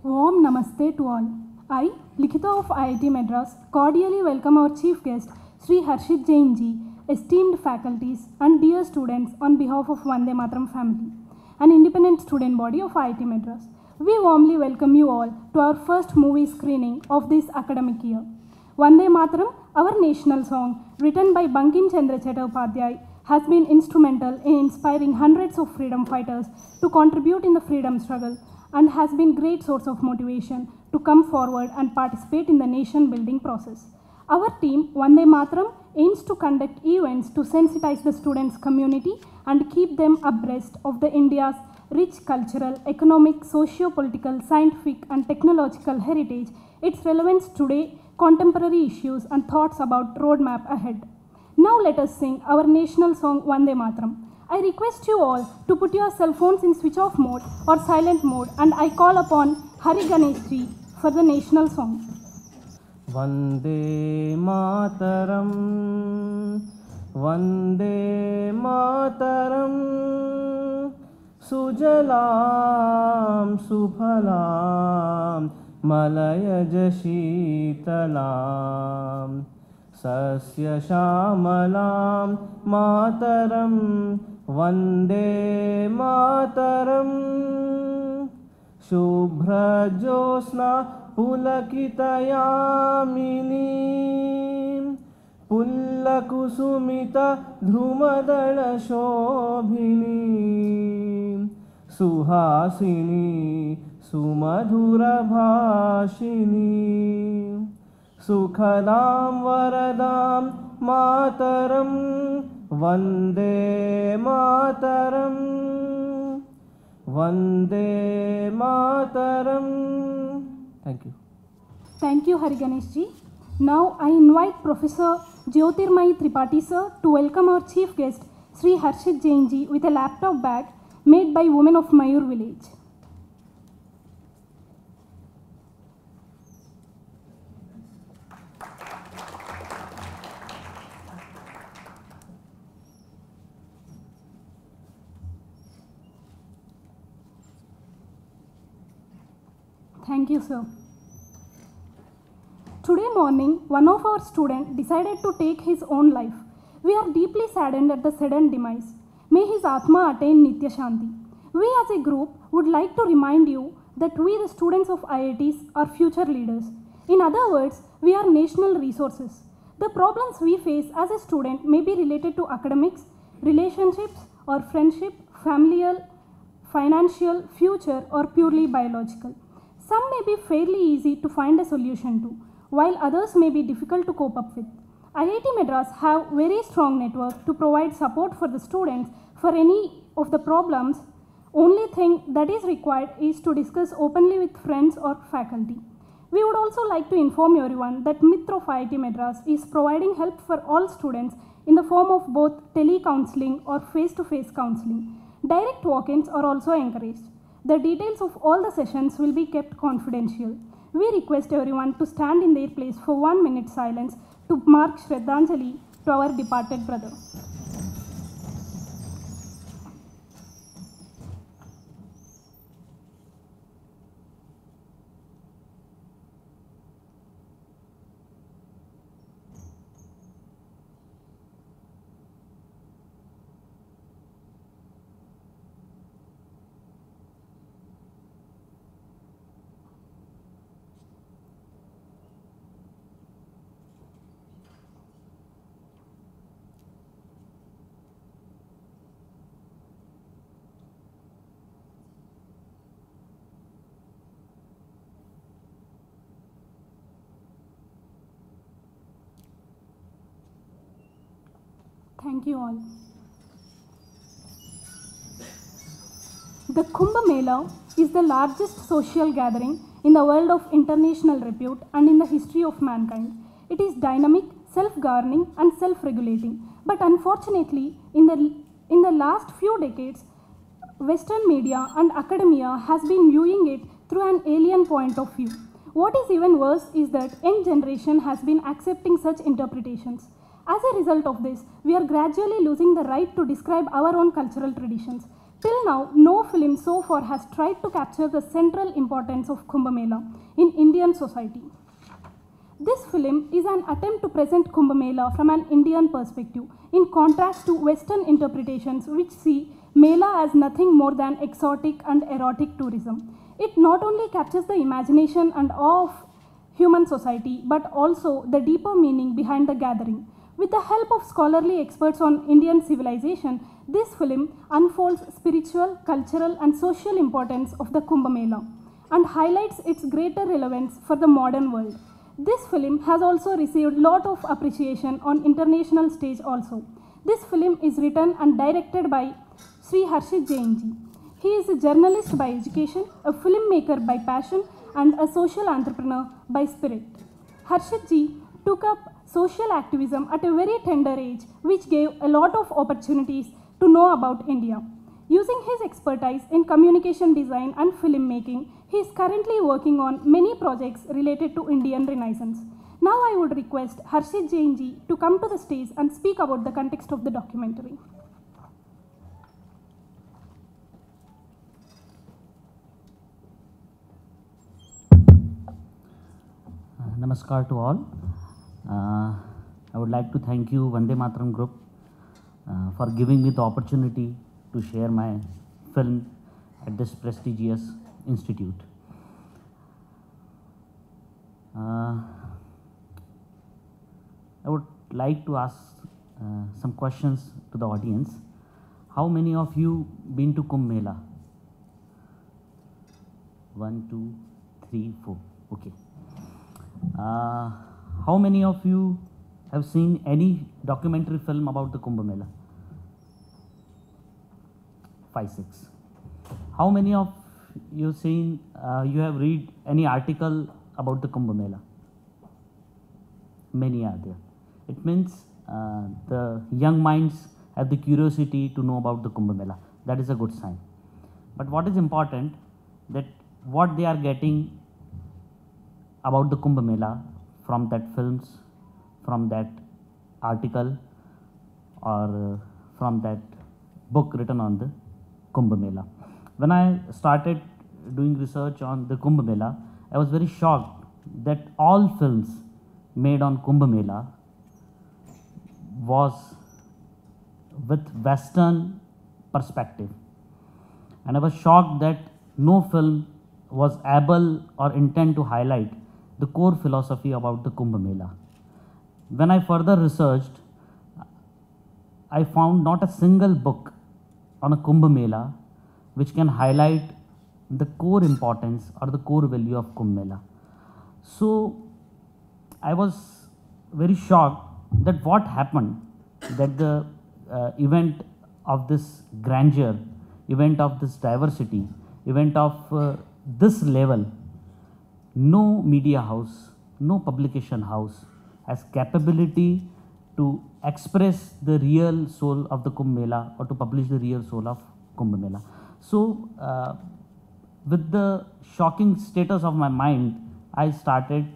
Warm Namaste to all. I, Likhita of IIT Madras, cordially welcome our chief guest, Sri Harshit Jain ji, esteemed faculties and dear students on behalf of Vande Mataram family, an independent student body of IIT Madras. We warmly welcome you all to our first movie screening of this academic year. Vande Mataram, our national song, written by Bankim Chandra Chattopadhyay, has been instrumental in inspiring hundreds of freedom fighters to contribute in the freedom struggle and has been a great source of motivation to come forward and participate in the nation building process. Our team, Vande Mataram, aims to conduct events to sensitize the students' community and keep them abreast of the India's rich cultural, economic, socio-political, scientific and technological heritage, its relevance today, contemporary issues and thoughts about roadmap ahead. Now let us sing our national song Vande Mataram. I request you all to put your cell phones in switch off mode or silent mode, and I call upon Hari Ganesh ji for the national song. Vande Mataram, Vande Mataram, Sujalam Suphalam, Malayaj Sheetalam, Sasya Shamalam Mataram, Vande Mataram, Shubhra Josna Pulakitayamini, Pullakusumita Dhrumadala Shobhini, Suhasini Sumadhura Bhashini, Sukhadam Varadam Mataram, Vande Mataram, Vande Mataram. Thank you. Thank you, Hari Ganesh ji. Now I invite Professor Jyotirmayi Tripathi sir to welcome our chief guest, Sri Harshit Jain ji, with a laptop bag made by women of Mayur village. Thank you, sir. Today morning, one of our students decided to take his own life. We are deeply saddened at the sudden demise. May his Atma attain Nitya Shanti. We as a group would like to remind you that we, the students of IITs, are future leaders. In other words, we are national resources. The problems we face as a student may be related to academics, relationships, or friendship, familial, financial, future, or purely biological. Some may be fairly easy to find a solution to, while others may be difficult to cope up with. IIT Madras have very strong network to provide support for the students for any of the problems. Only thing that is required is to discuss openly with friends or faculty. We would also like to inform everyone that Mitra of IIT Madras is providing help for all students in the form of both tele-counseling or face-to-face counseling. Direct walk-ins are also encouraged. The details of all the sessions will be kept confidential. We request everyone to stand in their place for 1 minute silence to mark Shraddhanjali to our departed brother. Thank you all. The Kumbh Mela is the largest social gathering in the world of international repute and in the history of mankind. It is dynamic, self-governing and self-regulating. But unfortunately, in the last few decades, Western media and academia has been viewing it through an alien point of view. What is even worse is that young generation has been accepting such interpretations. As a result of this, we are gradually losing the right to describe our own cultural traditions. Till now, no film so far has tried to capture the central importance of Kumbh Mela in Indian society. This film is an attempt to present Kumbh Mela from an Indian perspective, in contrast to Western interpretations which see Mela as nothing more than exotic and erotic tourism. It not only captures the imagination and awe of human society, but also the deeper meaning behind the gathering. With the help of scholarly experts on Indian civilization, this film unfolds spiritual, cultural, and social importance of the Kumbh Mela and highlights its greater relevance for the modern world. This film has also received lot of appreciation on international stage also. This film is written and directed by Sri Harshit Jainji. He is a journalist by education, a filmmaker by passion, and a social entrepreneur by spirit. Harshit ji took up social activism at a very tender age, which gave a lot of opportunities to know about India. Using his expertise in communication design and filmmaking, he is currently working on many projects related to Indian Renaissance. Now I would request Harshit Jainji to come to the stage and speak about the context of the documentary. Namaskar to all. I would like to thank you, Vande Mataram group, for giving me the opportunity to share my film at this prestigious institute. I would like to ask some questions to the audience. How many of you been to Kumbh Mela? 1, 2, 3, 4. Okay. How many of you have seen any documentary film about the Kumbh Mela? 5, 6. How many of you have read any article about the Kumbh Mela? Many are there. It means the young minds have the curiosity to know about the Kumbh Mela. That is a good sign. But what is important, that what they are getting about the Kumbh Mela from that films, from that article, or from that book written on the Kumbh Mela. When I started doing research on the Kumbh Mela, I was very shocked that all films made on Kumbh Mela was with Western perspective. And I was shocked that no film was able or intent to highlight the core philosophy about the Kumbh Mela. When I further researched, I found not a single book on a Kumbh Mela which can highlight the core importance or the core value of Kumbh Mela. So I was very shocked that what happened, that the event of this grandeur, event of this diversity, event of this level, no media house, no publication house has capability to express the real soul of the Kumbh Mela or to publish the real soul of Kumbh Mela. So with the shocking status of my mind, I started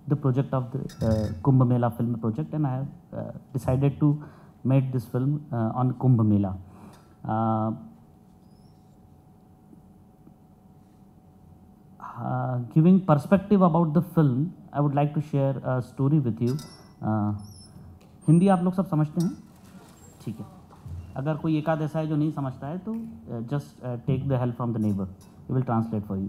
the project of the Kumbh Mela film project, and I have decided to make this film on Kumbh Mela. Giving perspective about the film, I would like to share a story with you. Hindi आप लोग सब समझते हैं? ठीक है. अगर कोई एक आध ऐसा है जो नहीं समझता है तो just take the help from the neighbour, we will translate for you.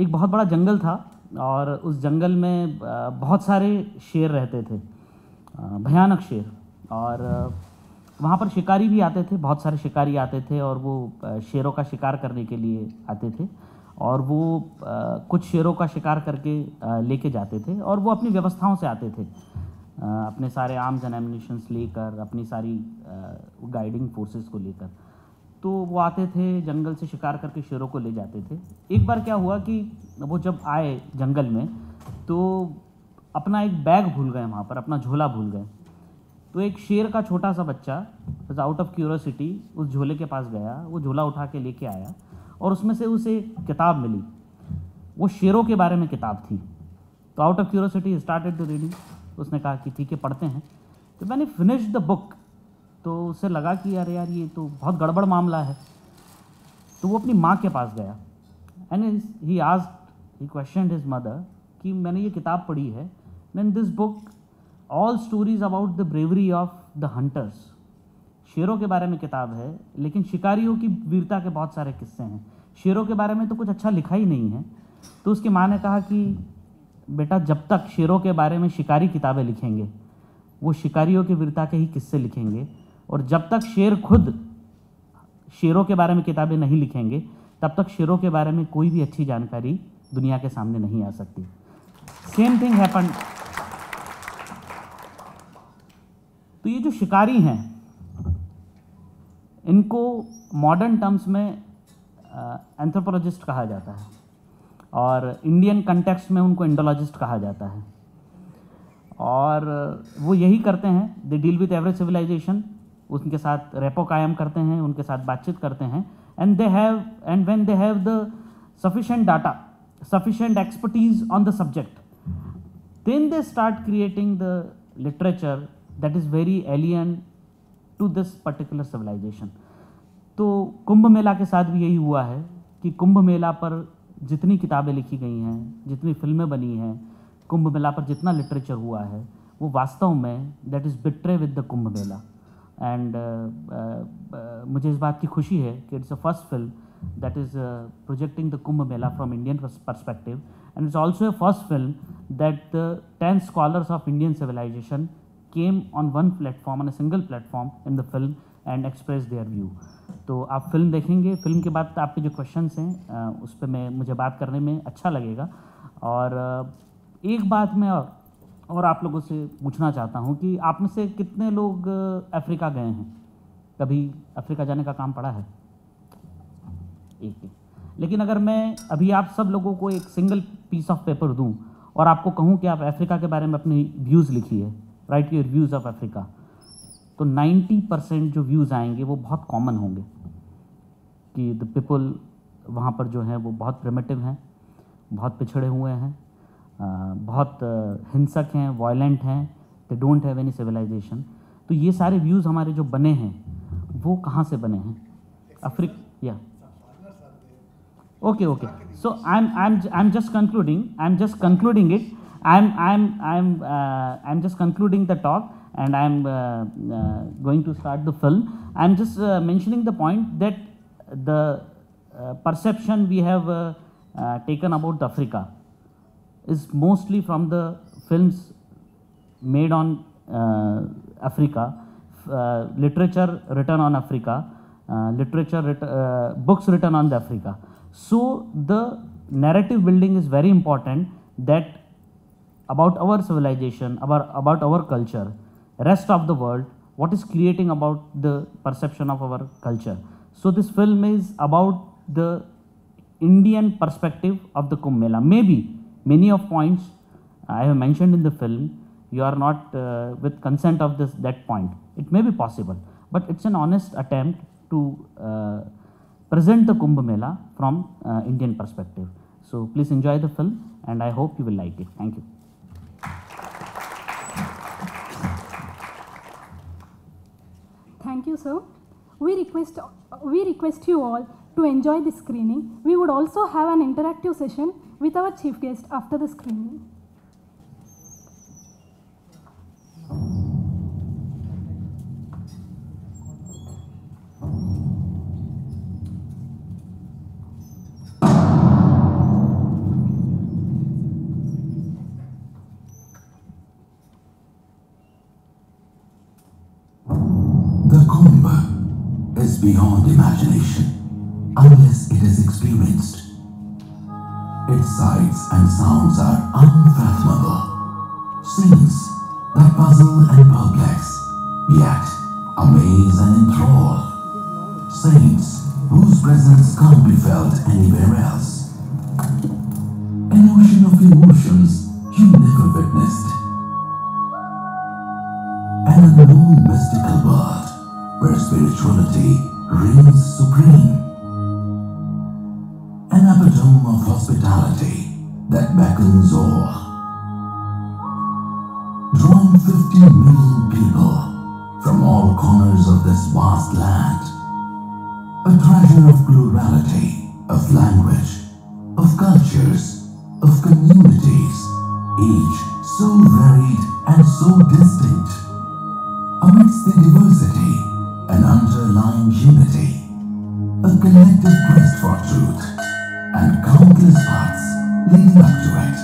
एक बहुत बड़ा जंगल था और उस जंगल में बहुत सारे शेर रहते थे, भयानक शेर. और वहाँ पर शिकारी भी आते थे, बहुत सारे शिकारी आते थे और वो शेरों का शिकार करने के लिए आते थे. और वो कुछ शेरों का शिकार करके लेके जाते थे और वो अपनी व्यवस्थाओं से आते थे, अपने सारे आर्म्स एंड एम्युनिशंस लेकर, अपनी सारी गाइडिंग फोर्सेस को लेकर. तो वो आते थे, जंगल से शिकार करके शेरों को ले जाते थे. एक बार क्या हुआ कि वो जब आए जंगल में तो अपना एक बैग भूल गए, वहाँ पर अपना झोला भूल गए. तो एक शेर का छोटा सा बच्चा आउट ऑफ क्यूरियोसिटी उस झोले के पास गया, वो झोला उठा के लेके आया और उसमें से उसे किताब मिली. वो शेरों के बारे में किताब थी. तो out of curiosity started the reading. उसने कहा कि ठीक है पढ़ते हैं. तो मैंने फिनिश द बुक तो उसे लगा कि अरे यार ये तो बहुत गड़बड़ मामला है, तो वो अपनी माँ के पास गया and he asked, he questioned his mother कि मैंने ये किताब पढ़ी है, in this book all stories about the bravery of the hunters, शेरों के बारे में किताब है लेकिन शिकारियों की वीरता के बहुत सारे किस्से हैं, शेरों के बारे में तो कुछ अच्छा लिखा ही नहीं है। तो उसकी माँ ने कहा कि बेटा जब तक शेरों के बारे में शिकारी किताबें लिखेंगे वो शिकारियों की वीरता के ही किस्से लिखेंगे, और जब तक शेर खुद शेरों के बारे में किताबें नहीं लिखेंगे तब तक शेरों के बारे में कोई भी अच्छी जानकारी दुनिया के सामने नहीं आ सकती। Same thing happen. तो ये जो शिकारी हैं इनको मॉडर्न टर्म्स में एंथ्रोपोलॉजिस्ट कहा जाता है और इंडियन कंटेक्स्ट में उनको इंडोलॉजिस्ट कहा जाता है, और वो यही करते हैं, they deal with average civilisation, उनके साथ रेपो कायम करते हैं, उनके साथ बातचीत करते हैं, and when they have the sufficient data, sufficient expertise on the subject, then they start creating the literature that is very alien to this particular civilization. तो कुंभ मेला के साथ भी यही हुआ है कि कुंभ मेला पर जितनी किताबें लिखी गई हैं, जितनी फिल्में बनी हैं, कुंभ मेला पर जितना लिटरेचर हुआ है वो वास्तव में that is betray with the Kumbh Mela. And मुझे इस बात की खुशी है कि it's a first film that is projecting the Kumbh Mela from Indian perspective, and it's also a first film that the 10 scholars of Indian civilization came on one platform, on a single platform in the film and expressed their view. तो आप film देखेंगे, film के बाद आपके जो questions हैं उस पर मुझे बात करने में अच्छा लगेगा। और एक बात मैं और आप लोगों से पूछना चाहता हूँ कि आप में से कितने लोग अफ्रीका गए हैं? कभी अफ्रीका जाने का काम पड़ा है? एक ही। लेकिन अगर मैं अभी आप सब लोगों को एक सिंगल पीस ऑफ पेपर दूं और आपको कहूं कि आप अफ्रीका के बारे में अपने व्यूज़ लिखिए, right your views of Africa, तो 90% जो व्यूज़ आएंगे वो बहुत कॉमन होंगे कि द पीपल वहाँ पर जो हैं वो बहुत प्रिमिटिव हैं, बहुत पिछड़े हुए हैं, बहुत हिंसक हैं, वायलेंट हैं, they don't have any civilisation. तो ये सारे व्यूज़ हमारे जो बने हैं वो कहाँ से बने हैं? अफ्रीका। या okay, so I'm just concluding it. I'm just concluding the talk, and I'm going to start the film. I'm just mentioning the point that the perception we have taken about Africa is mostly from the films made on Africa, literature written on Africa, books written on the Africa. So the narrative building is very important, that about our civilization, about our culture, rest of the world, what is creating about the perception of our culture. So this film is about the Indian perspective of the Kumbh Mela. Maybe many of points I have mentioned in the film, you are not with consent of that point. It may be possible, but it's an honest attempt to present the Kumbh Mela from Indian perspective. So please enjoy the film, and I hope you will like it. Thank you. Thank you, sir. We request you all to enjoy the screening. We would also have an interactive session with our chief guest after the screening. Is beyond imagination unless it is experienced. Its sights and sounds are unfathomable. Scenes that puzzle and perplex, yet amaze and enthrall. Saints whose presence can't be felt anywhere else. An ocean of emotions you never witnessed. An unknown mystical world where spirituality reigns supreme. An epitome of hospitality that beckons all. Drawing 50 million people from all corners of this vast land. A treasure of plurality, of language, of cultures, of communities, each so varied and so distinct. Amidst the diversity, an underlying unity, a collective quest for truth, and countless paths leading up to it.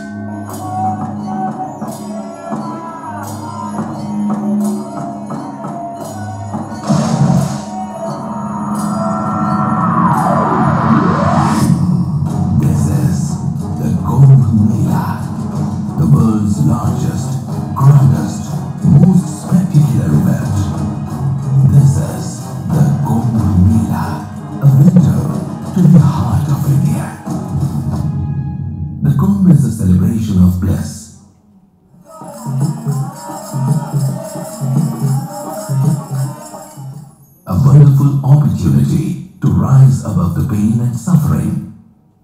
This is the Kumbh Mela, the world's largest, grandest, most spectacular event. This is the Kumbh Mela, a window to the heart of India. The Kumbh is a celebration of bliss. A wonderful opportunity to rise above the pain and suffering.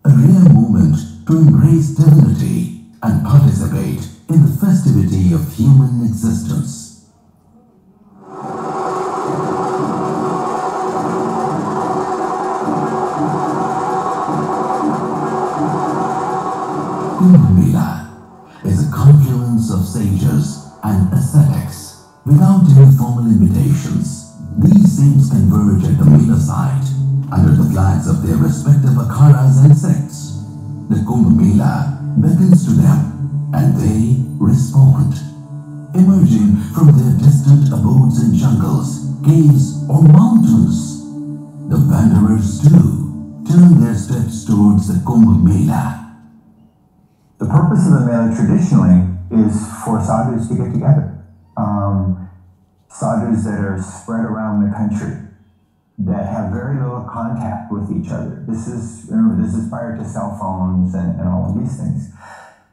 A rare moment to embrace divinity and participate in the festivity of human existence. Kumbh Mela is a confluence of sages and ascetics. Without any formal invitations, these saints converge at the Mela site under the flags of their respective akharas and sects. The Kumbh Mela beckons to them and they respond. Emerging from their distant abodes in jungles, caves or mountains, the wanderers too turn their steps towards the Kumbh Mela. The purpose of the Mela traditionally is for sadhus to get together. Sadhus that are spread around the country that have very little contact with each other. This is prior to cell phones and all of these things.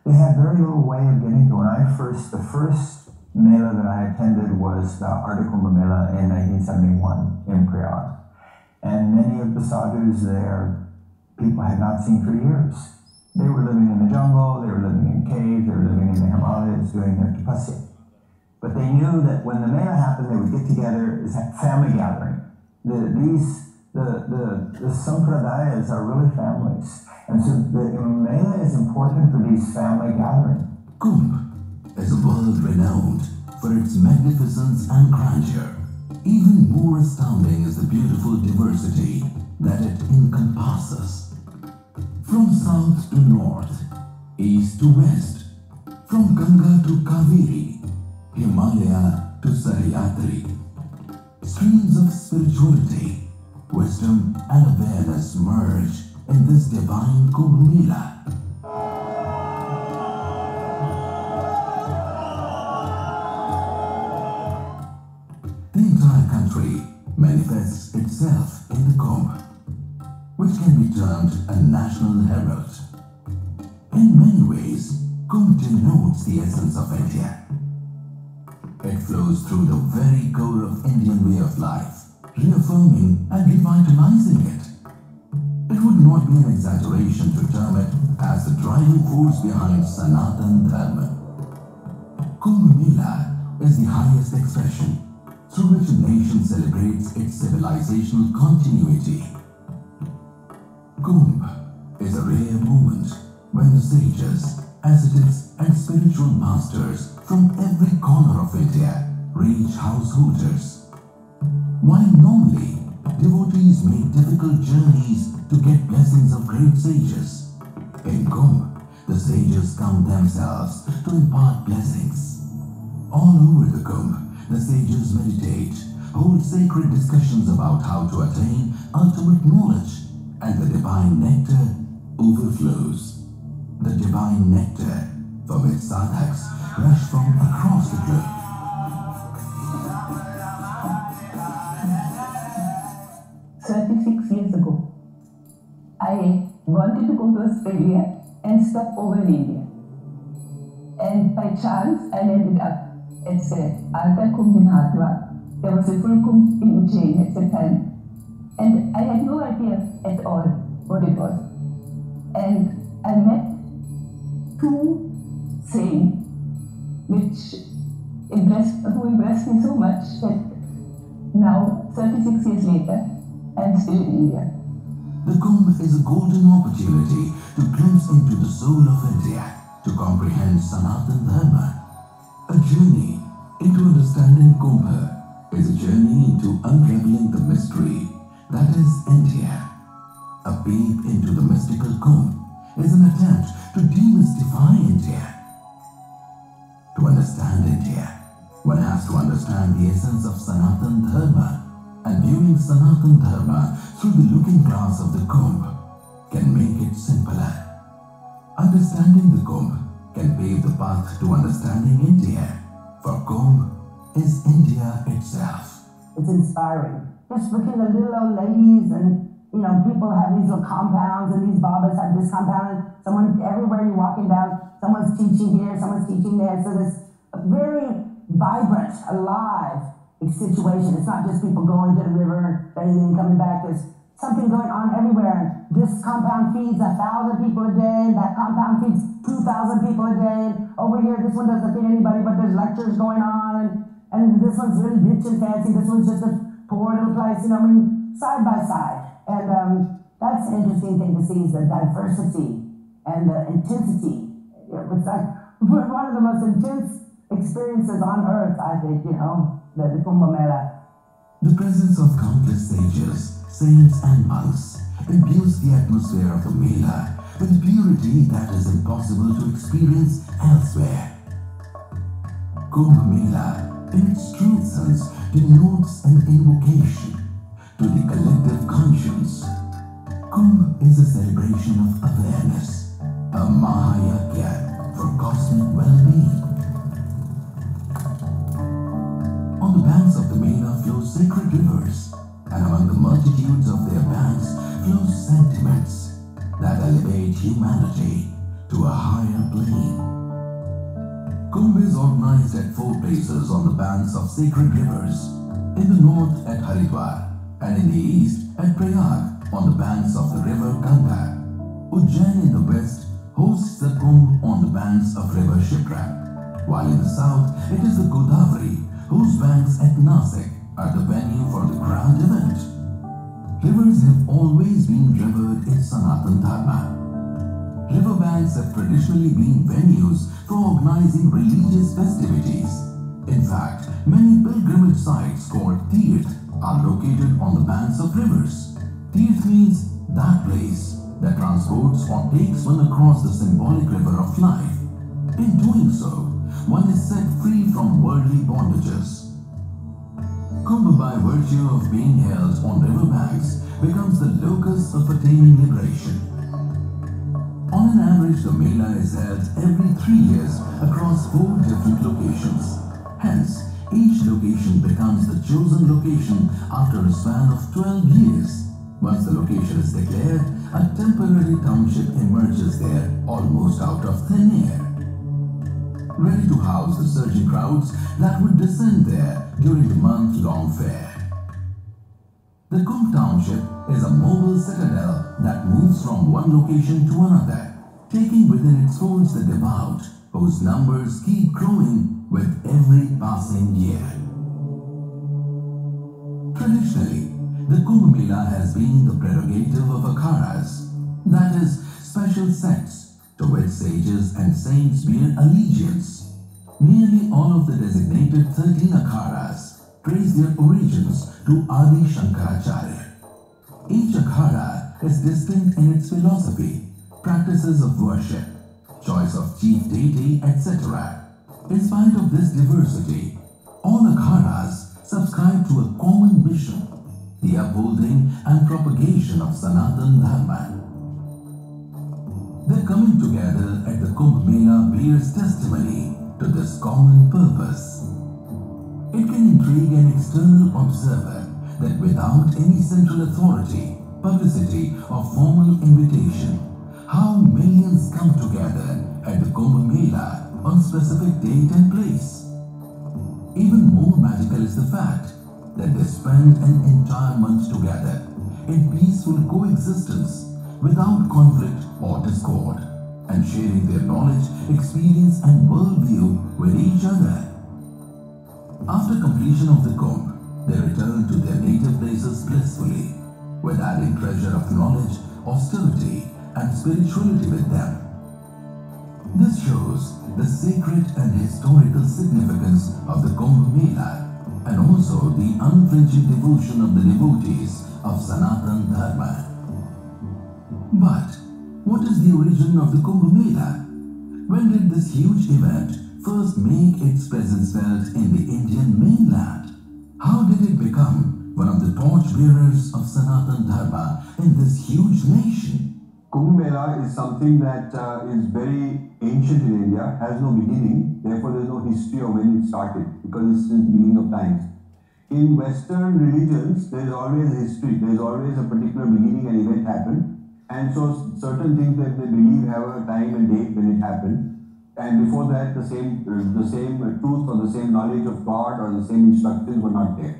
They had very little way of getting to. The first Mela that I attended was the Kumbh Mela in 1971 in Prayag. And many of the sadhus there, people had not seen for years. They were living in the jungle, they were living in caves, they were living in the Himalayas doing their tapasya. But they knew that when the Mela happened, they would get together as a family gathering. The sampradayas are really families. And so the Mela is important for these family gatherings. Kumbh is a world renowned for its magnificence and grandeur. Even more astounding is the beautiful diversity that it encompasses. From south to north, east to west, from Ganga to Kaveri, Himalaya to Sahyadri, streams of spirituality, wisdom and awareness merge in this divine Kumbh Mela. The entire country manifests itself in the Kumbh, which can be termed a national herald. In many ways, Kumbh denotes the essence of India. It flows through the very core of Indian way of life, reaffirming and revitalizing it. It would not be an exaggeration to term it as the driving force behind Sanatan Dharma. Kumbh Mela is the highest expression through which a nation celebrates its civilizational continuity. Kumbh is a rare moment when the sages, ascetics and spiritual masters from every corner of India reach householders. While normally devotees make difficult journeys to get blessings of great sages, in Kumbh the sages come themselves to impart blessings. All over the Kumbh, the sages meditate, hold sacred discussions about how to attain ultimate knowledge, and the divine nectar overflows. The divine nectar for which sadhaks rush from across the globe. 36 years ago, I wanted to go to Australia and stop over in India. And by chance, I ended up at the Kumbh in Hardwar. There was a full Kumbh in Ujjain at the time. And I had no idea at all what it was. And I met two saints who impressed me so much that 36 years later, and still in India. The Kumbh is a golden opportunity to glimpse into the soul of India, to comprehend Sanatan Dharma. A journey into understanding Kumbh is a journey into unraveling the mystery that is India. A peep into the mystical Kumbh is an attempt to demystify India. To understand India, one has to understand the essence of Sanatan Dharma, and viewing Sanatan Dharma through the looking glass of the Kumbh can make it simpler. Understanding the Kumbh can pave the path to understanding India, for Kumbh is India itself. It's inspiring. Just looking at little old ladies and, people have these little compounds and these babas have this compound and someone, everywhere you're walking down, someone's teaching here, someone's teaching there. So this very vibrant, alive situation. It's not just people going to the river, bathing and coming back. There's something going on everywhere. This compound feeds 1,000 people a day. That compound feeds 2,000 people a day. Over here, this one doesn't feed anybody, but there's lectures going on. And this one's really rich and fancy. This one's just a poor little place, side by side. And that's an interesting thing to see, is the diversity and the intensity. It's like one of the most intense experiences on earth, I think, the Kumbh Mela. The presence of countless sages, saints and monks imbues the atmosphere of the Mela with a purity that is impossible to experience elsewhere. Kumbh Mela, in its true sense, denotes an invocation to the collective conscience. Kumbh is a celebration of awareness, a Mahayagya for cosmic well-being. On the banks of the Mela flow sacred rivers, and among the multitudes of their banks flow sentiments that elevate humanity to a higher plane. Kumbh is organized at 4 places on the banks of sacred rivers. In the north at Haridwar, and in the east at Prayag on the banks of the river Ganga. Ujjain in the west hosts the Kumbh on the banks of river Shipra, while in the south it is the Godavari, whose banks at Nasik are the venue for the grand event. Rivers have always been revered in Sanatan Dharma. Riverbanks have traditionally been venues for organizing religious festivities. In fact, many pilgrimage sites called Tirth are located on the banks of rivers. Tirth means that place that transports or takes one across the symbolic river of life. In doing so, one is set free from worldly bondages. Kumbh, by virtue of being held on riverbanks, becomes the locus of attaining liberation. On an average, the Mela is held every 3 years across 4 different locations. Hence, each location becomes the chosen location after a span of 12 years. Once the location is declared, a temporary township emerges there almost out of thin air, ready to house the surging crowds that would descend there during the month-long fair. The Kumbh Township is a mobile citadel that moves from one location to another, taking within its folds the devout, whose numbers keep growing with every passing year. Traditionally, the Kumbh Mela has been the prerogative of akharas, that is, special sects to which sages and saints bear allegiance. Nearly all of the designated 13 akharas trace their origins to Adi Shankaracharya. Each akhara is distinct in its philosophy, practices of worship, choice of chief deity, etc. In spite of this diversity, all akharas subscribe to a common mission, the upholding and propagation of Sanatan Dharma. Their coming together at the Kumbh Mela bears testimony to this common purpose. It can intrigue an external observer that without any central authority, publicity, or formal invitation, how millions come together at the Kumbh Mela on specific date and place. Even more magical is the fact that they spend an entire month together in peaceful coexistence without conflict or discord, and sharing their knowledge, experience and worldview with each other. After completion of the Kumbh, they return to their native places blissfully, with adding treasure of knowledge, austerity, and spirituality with them. This shows the sacred and historical significance of the Kumbh Mela and also the unflinching devotion of the devotees of Sanatan Dharma. But what is the origin of the Kumbh Mela? When did this huge event first make its presence felt in the Indian mainland? How did it become one of the torchbearers of Sanatan Dharma in this huge nation? Kumbh Mela is something that is very ancient in India, has no beginning, therefore there is no history of when it started, because it's in the beginning of times. In Western religions, there is always history, there is always a particular beginning and event happened, and so certain things that they believe have a time and date when it happened, and before that the same truth or the same knowledge of God or the same instructions were not there.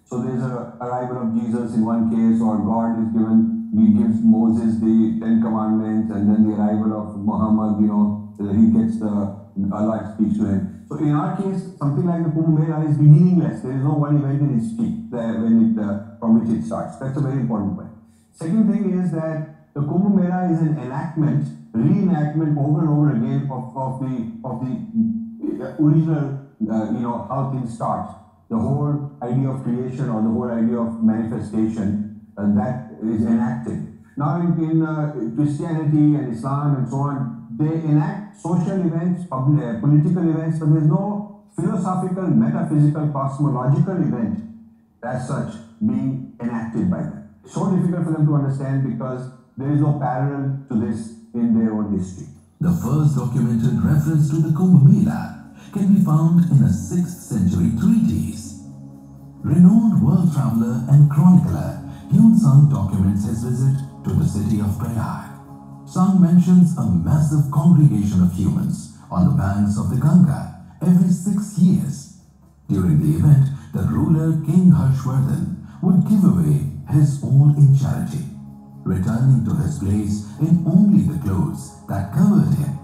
So there is a arrival of Jesus in one case, or God is given. He gives Moses the 10 commandments, and then the arrival of Muhammad, he gets Allah speaks to him. So in our case, something like the Kumbh Mela is beginningless. There is no one event in history from which it starts. That's a very important point. Second thing is that the Kumbh Mela is an enactment, reenactment over and over again of the original, how things start. The whole idea of creation or the whole idea of manifestation that is enacted. Now in Christianity and Islam and so on, they enact social events, political events, but there is no philosophical, metaphysical, cosmological event as such being enacted by them. It's so difficult for them to understand because there is no parallel to this in their own history. The first documented reference to the Kumbh Mela can be found in a 6th century treatise. Renowned world traveler and chronicler Hyun Sung documents his visit to the city of Prayag. Sung mentions a massive congregation of humans on the banks of the Ganga every 6 years. During the event, the ruler King Harshvardhan would give away his all in charity, returning to his place in only the clothes that covered him.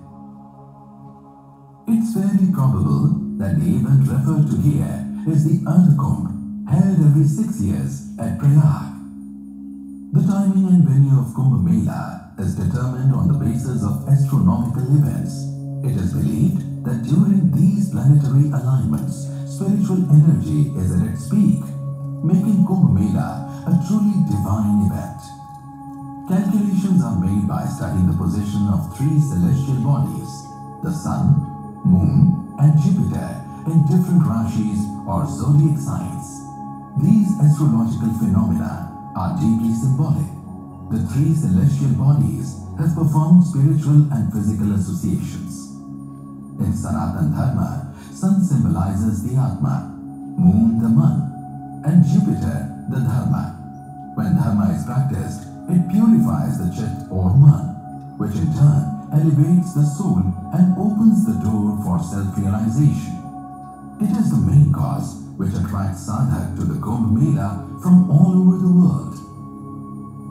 It's fairly probable that the event referred to here is the Kumbh, held every 6 years at Prayag. The timing and venue of Kumbh Mela is determined on the basis of astronomical events. It is believed that during these planetary alignments, spiritual energy is at its peak, making Kumbh Mela a truly divine event. Calculations are made by studying the position of 3 celestial bodies, the Sun, Moon, and Jupiter in different rashis or zodiac signs. These astrological phenomena are deeply symbolic. The 3 celestial bodies have performed spiritual and physical associations. In Sanatan Dharma, Sun symbolizes the Atma, Moon the Man, and Jupiter the Dharma. When Dharma is practiced, it purifies the Chit or Man, which in turn elevates the soul and opens the door for self-realization. It is the main cause which attracts sadhak to the Kumbh Mela from all over the world.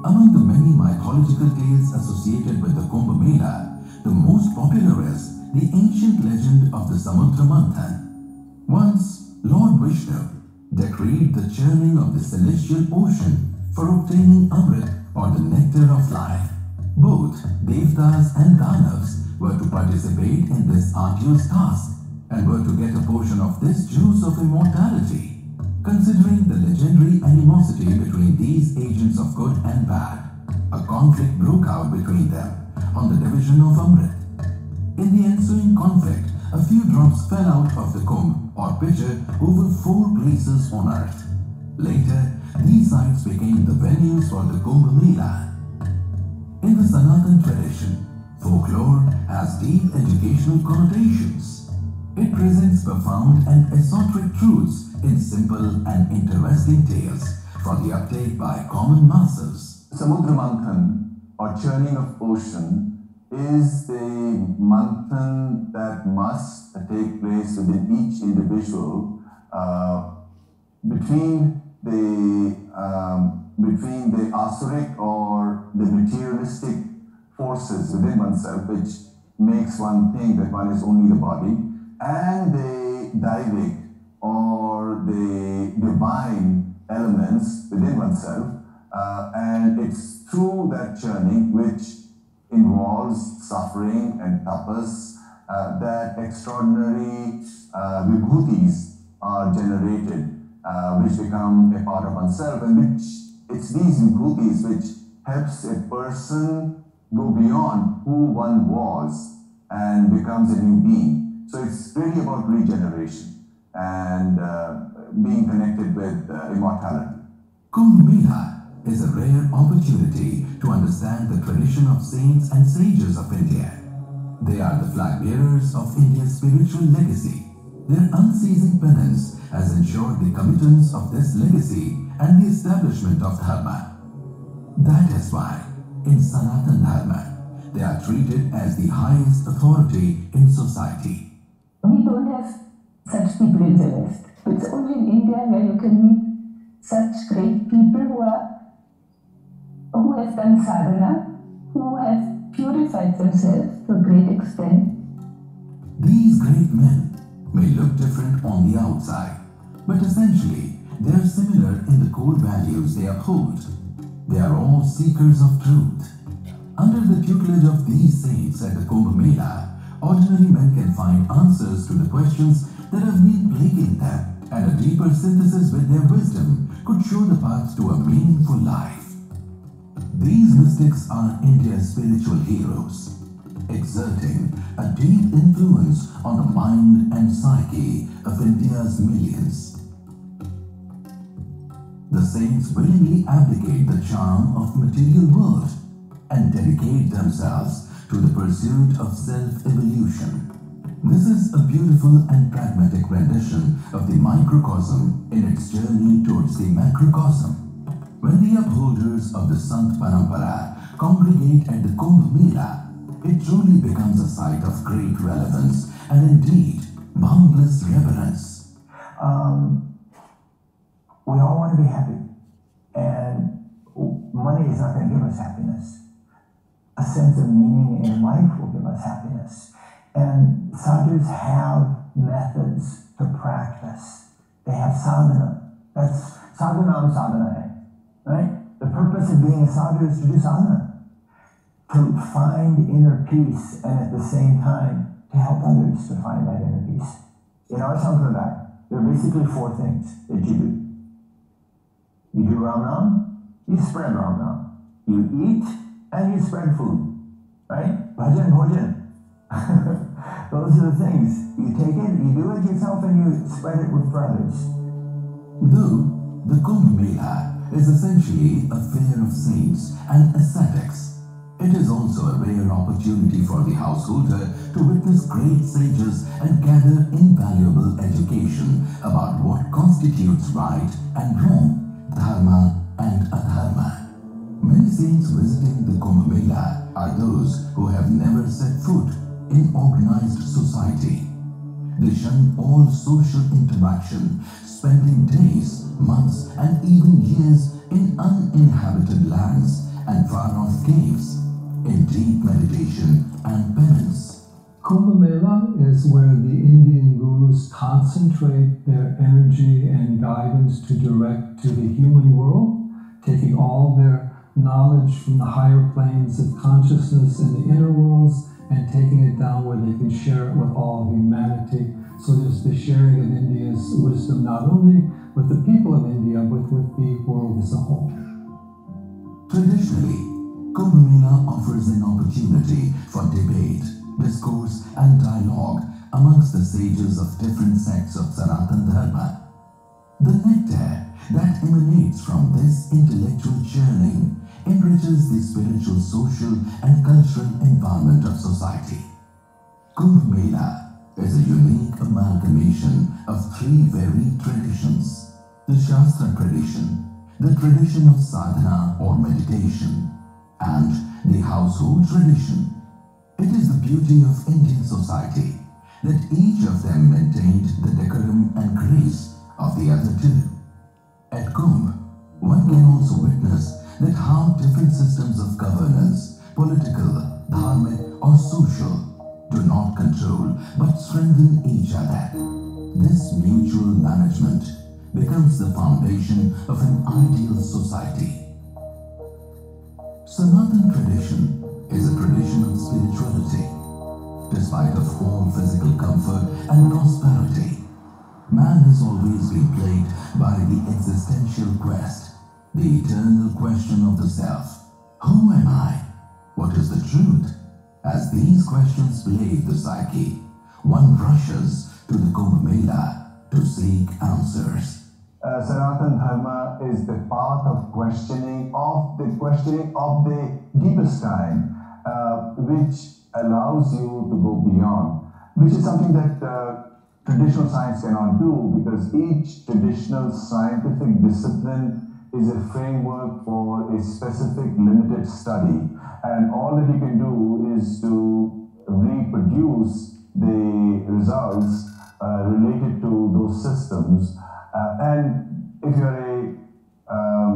Among the many mythological tales associated with the Kumbh Mela, the most popular is the ancient legend of the Samudra Manthan. Once, Lord Vishnu decreed the churning of the celestial ocean for obtaining Amrit or the nectar of life. Both Devtas and Danavs were to participate in this arduous task and were to get a portion of this juice of immortality. Considering the legendary animosity between these agents of good and bad, a conflict broke out between them on the division of Amrit. In the ensuing conflict, a few drops fell out of the Kumbh or pitcher over 4 places on earth. Later, these sites became the venues for the Kumbh Mela. In the Sanatan tradition, folklore has deep educational connotations. It presents profound and esoteric truths in simple and interesting tales for the uptake by common masses. Samudra Manthan, or churning of ocean, is the manthan that must take place within each individual between the asuric or the materialistic forces within oneself, which makes one think that one is only the body, and the daivic or the divine elements within oneself, and it's through that churning which involves suffering and tapas that extraordinary vibhutis are generated, which become a part of oneself, and which it's these vibhutis which helps a person go beyond who one was and becomes a new being. So it's really about regeneration and being connected with immortality. Kumbh Mela is a rare opportunity to understand the tradition of saints and sages of India. They are the flag bearers of India's spiritual legacy. Their unceasing penance has ensured the committance of this legacy and the establishment of Dharma. That is why, in Sanatan Dharma, they are treated as the highest authority in society. We don't have such people in the West. It's only in India where you can meet such great people who have done sadhana, who have purified themselves to a great extent. These great men may look different on the outside, but essentially they are similar in the core values they uphold. They are all seekers of truth. Under the tutelage of these saints at the Kumbh Mela, ordinary men can find answers to the questions that have been plaguing them, and a deeper synthesis with their wisdom could show the path to a meaningful life. These mystics are India's spiritual heroes, exerting a deep influence on the mind and psyche of India's millions. The saints willingly abdicate the charm of material world and dedicate themselves to the pursuit of self-evolution. This is a beautiful and pragmatic rendition of the microcosm in its journey towards the macrocosm. When the upholders of the Sant Parampara congregate at the Kumbh Mela, it truly becomes a site of great relevance and indeed boundless reverence. We all want to be happy, and money is not going to give us happiness. A sense of meaning in life will give us happiness. And sadhus have methods to practice. They have sadhana. That's sadhanam sadhana, right? The purpose of being a sadhu is to do sadhana, to find inner peace, and at the same time to help others to find that inner peace. In our sampradaya, there are basically four things that you do. You do Ram Nam, you spread Ram Nam. You eat and you spread food, right? Bhajan, bhojan. Those are the things. You take it, you do it yourself, and you spread it with others. Though the Kumbh Mela is essentially a fair of saints and ascetics, it is also a rare opportunity for the householder to witness great sages and gather invaluable education about what constitutes right and wrong, dharma and adharma. Many saints visiting the Kumbh Mela are those who have never set foot in organized society. They shun all social interaction, spending days, months, and even years in uninhabited lands and far-off caves, in deep meditation and penance. Kumbh Mela is where the Indian gurus concentrate their energy and guidance to direct to the human world, taking all their knowledge from the higher planes of consciousness in the inner worlds and taking it down where they can share it with all humanity. So there's the sharing of India's wisdom not only with the people of India, but with the world as a whole. Traditionally, Kumbh Mela offers an opportunity for debate, discourse and dialogue amongst the sages of different sects of Sanatan Dharma. The nectar that emanates from this intellectual churning enriches the spiritual, social and cultural environment of society. Kumbh Mela is a unique amalgamation of three varied traditions: the Shastra tradition, the tradition of sadhana or meditation, and the household tradition. It is the beauty of Indian society that each of them maintained the decorum and grace of the other two. At Kumbh, one can also witness that how different systems of governance, political, dharmic or social, do not control but strengthen each other. This mutual management becomes the foundation of an ideal society. Sanatan tradition is a tradition of spirituality. Despite of all physical comfort and prosperity, man has always been plagued by the existential quest, the eternal question of the self. Who am I? What is the truth? As these questions plague the psyche, one rushes to the Kumbh Mela to seek answers. Sanatan Dharma is the path of questioning of the deepest kind, which allows you to go beyond, which is something that traditional science cannot do, because each traditional scientific discipline is a framework for a specific limited study, and all that you can do is to reproduce the results related to those systems. And if you're a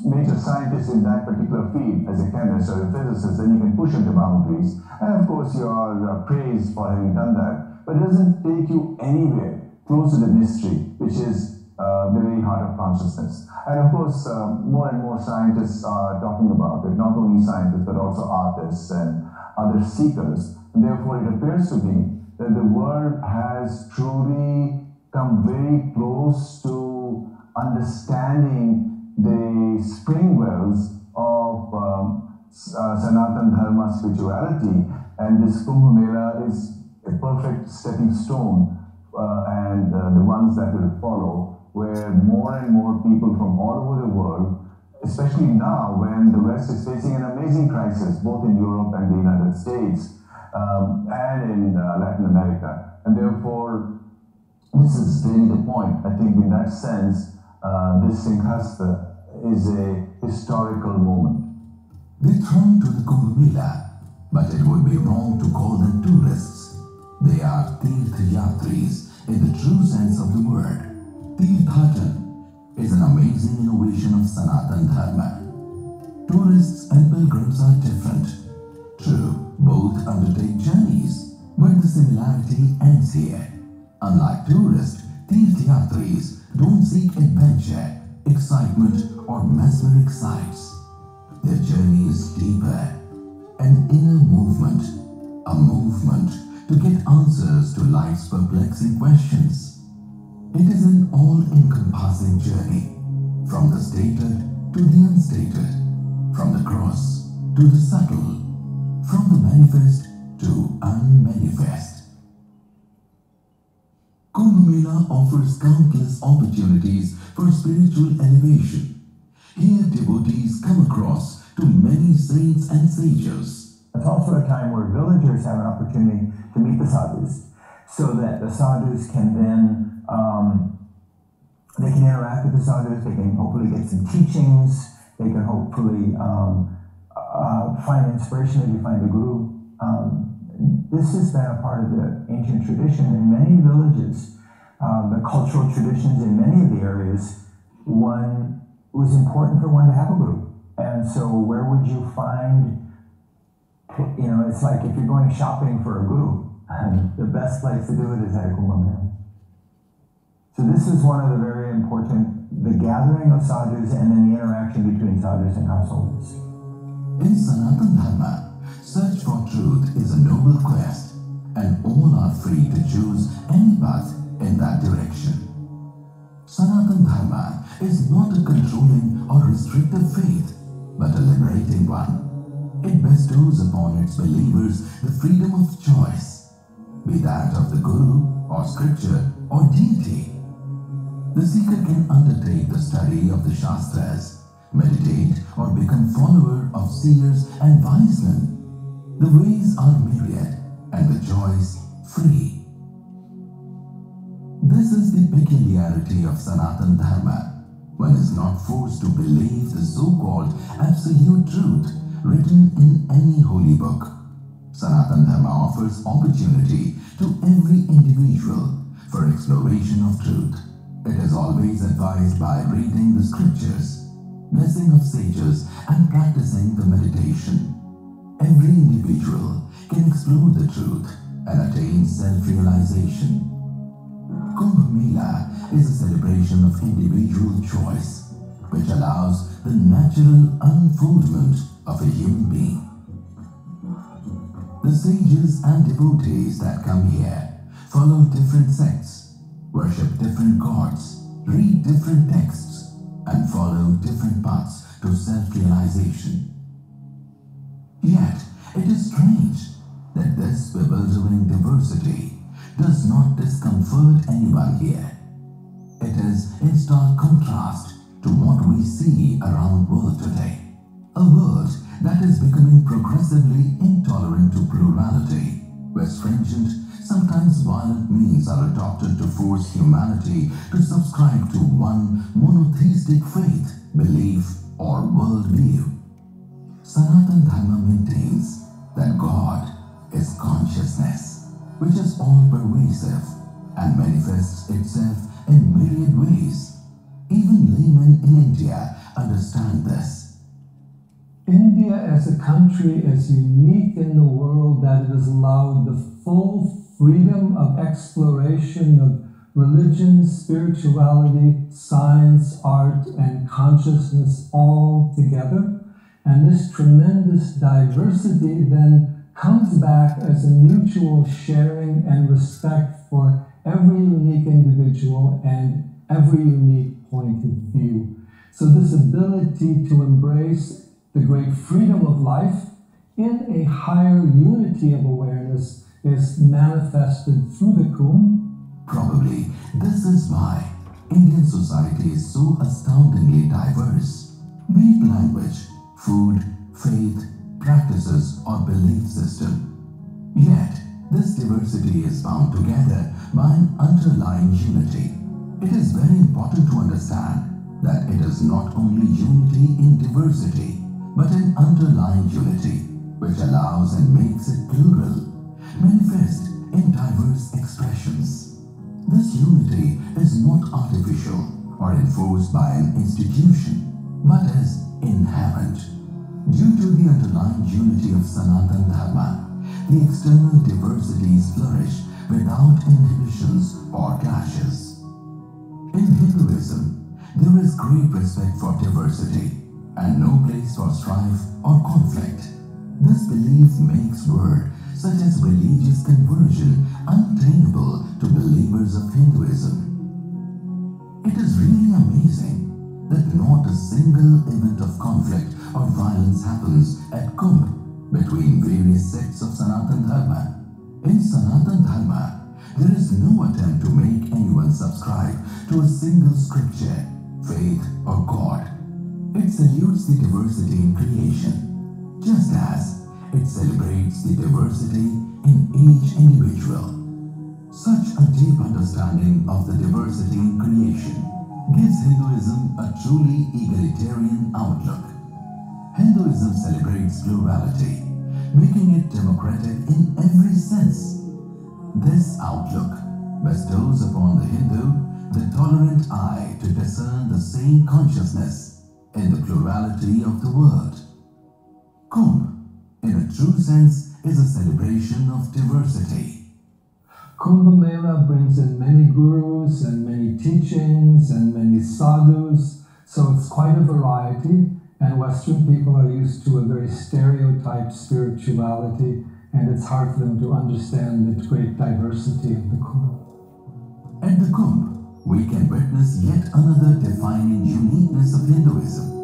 major scientist in that particular field, as a chemist or a physicist, then you can push into boundaries. And of course, you are praised for having done that. But it doesn't take you anywhere close to the mystery, which is the very heart of consciousness. And of course, more and more scientists are talking about it, not only scientists, but also artists and other seekers. And therefore, it appears to me that the world has truly come very close to understanding the spring wells of Sanatan Dharma spirituality, and this Kumbh Mela is a perfect stepping stone, and the ones that will follow, where more and more people from all over the world, especially now when the West is facing an amazing crisis, both in Europe and the United States, and in Latin America. And therefore, this is really the point. I think in that sense, this Singhasta is a historical moment. They throng to the Kumbh Mela, but it would be wrong to call them tourists. They are Tirth-yatris in the true sense of the word. Tirthatan is an amazing innovation of Sanatan Dharma. Tourists and pilgrims are different. True, both undertake journeys, but the similarity ends here. Unlike tourists, Tirth-yatris don't seek adventure, excitement, or mesmeric sights. Their journey is deeper, an inner movement, a movement to get answers to life's perplexing questions. It is an all-encompassing journey, from the stated to the unstated, from the gross to the subtle, from the manifest to unmanifest. Kumbh Mela offers countless opportunities for spiritual elevation. Here devotees come across to many saints and sages. It's also a time where villagers have an opportunity to meet the sadhus, so that the sadhus can then they can interact with the sadhus, they can hopefully get some teachings, they can hopefully find inspiration if you find the guru. This has been a part of the ancient tradition in many villages. The cultural traditions in many of the areas, it was important for one to have a guru. And so where would you find, it's like if you're going shopping for a guru, the best place to do it is at a Kumbh Mela. So this is one of the very important, the gathering of sadhus and then the interaction between sadhus and householders. In Sanatan Dharma, search for truth is a noble quest, and all are free to choose any path in that direction. Sanatan Dharma is not a controlling or restrictive faith, but a liberating one. It bestows upon its believers the freedom of choice, be that of the Guru or scripture or deity. The seeker can undertake the study of the Shastras, meditate or become follower of seers and wise men. The ways are myriad and the joys free. This is the peculiarity of Sanatan Dharma. One is not forced to believe the so-called absolute truth written in any holy book. Sanatan Dharma offers opportunity to every individual for exploration of truth. It is always advised by reading the scriptures, blessing of sages, and practicing the meditation. Every individual can explore the truth and attain self-realization. Kumbh Mela is a celebration of individual choice, which allows the natural unfoldment of a human being. The sages and devotees that come here follow different sects, worship different gods, read different texts, and follow different paths to self-realization. Yet, it is strange that this bewildering diversity does not discomfort anyone here. It is in stark contrast to what we see around the world today. A world that is becoming progressively intolerant to plurality, where stringent, sometimes violent means are adopted to force humanity to subscribe to one monotheistic faith, belief, or worldview. Sanatana Dharma maintains that God is consciousness, which is all-pervasive and manifests itself in myriad ways. Even laymen in India understand this. India as a country is unique in the world that it has allowed the full freedom of exploration of religion, spirituality, science, art, and consciousness all together. And this tremendous diversity then comes back as a mutual sharing and respect for every unique individual and every unique point of view. So this ability to embrace the great freedom of life in a higher unity of awareness is manifested through the Kumbh. Probably this is why Indian society is so astoundingly diverse. Be it language, food, faith, practices, or belief system. Yet, this diversity is bound together by an underlying unity. It is very important to understand that it is not only unity in diversity, but an underlying unity which allows and makes it plural, manifest in diverse expressions. This unity is not artificial or enforced by an institution, but is inherent. Due to the underlying unity of Sanatana Dharma, the external diversities flourish without inhibitions or clashes. In Hinduism, there is great respect for diversity and no place for strife or conflict. This belief makes words such as religious conversion unattainable to believers of Hinduism. It is really amazing that not a single event of conflict or violence happens at Kumbh between various sects of Sanatana Dharma. In Sanatana Dharma, there is no attempt to make anyone subscribe to a single scripture, faith, or God. It salutes the diversity in creation, just as it celebrates the diversity in each individual. Such a deep understanding of the diversity in creation gives Hinduism a truly egalitarian outlook. Hinduism celebrates plurality, making it democratic in every sense. This outlook bestows upon the Hindu the tolerant eye to discern the same consciousness in the plurality of the world. Kumbh, in a true sense, is a celebration of diversity. Kumbh Mela brings in many gurus and many teachings and many sadhus, so it's quite a variety, and Western people are used to a very stereotyped spirituality, and it's hard for them to understand the great diversity of the Kumbh. At the Kumbh, we can witness yet another defining uniqueness of Hinduism.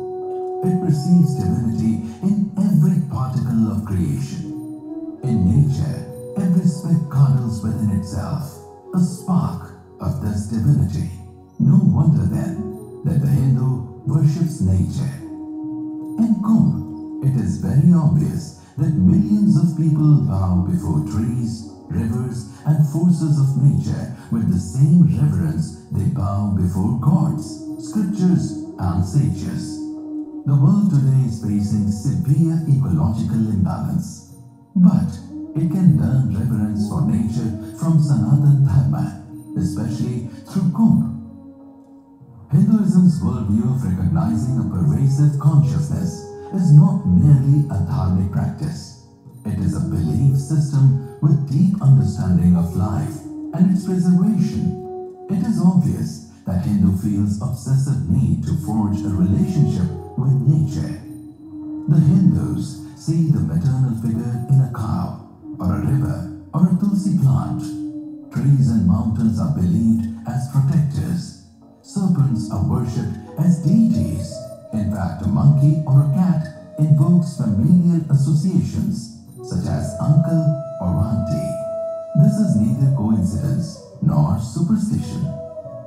It perceives divinity in every particle of creation. In nature, every speck coddles within itself a spark of this divinity. No wonder then that the Hindu worships nature. In Kumbh, it is very obvious that millions of people bow before trees, rivers, and forces of nature with the same reverence they bow before gods, scriptures, and sages. The world today is facing severe ecological imbalance, but it can learn reverence for nature from Sanatana Dharma, especially through Kumbh. Hinduism's worldview of recognizing a pervasive consciousness is not merely a dharmic practice. It is a belief system with deep understanding of life and its preservation. It is obvious that Hindu feels obsessive need to forge a relationship with nature. The Hindus see the maternal figure in a cow, or a river, or a tulsi plant. Trees and mountains are believed as protectors. Serpents are worshipped as deities. In fact, a monkey or a cat invokes familial associations such as uncle or auntie. This is neither coincidence nor superstition.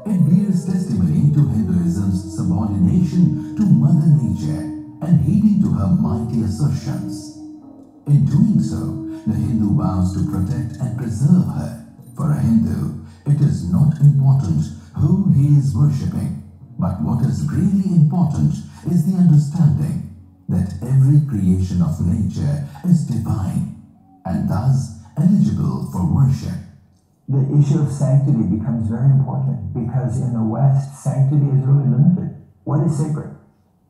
It bears testimony to Hinduism's subordination to Mother Nature and heeding to her mighty assertions. In doing so, the Hindu vows to protect and preserve her. For a Hindu, it is not important who he is worshipping, but what is really important is the understanding that every creation of nature is divine and thus eligible for worship. The issue of sanctity becomes very important because in the West, sanctity is really limited. What is sacred?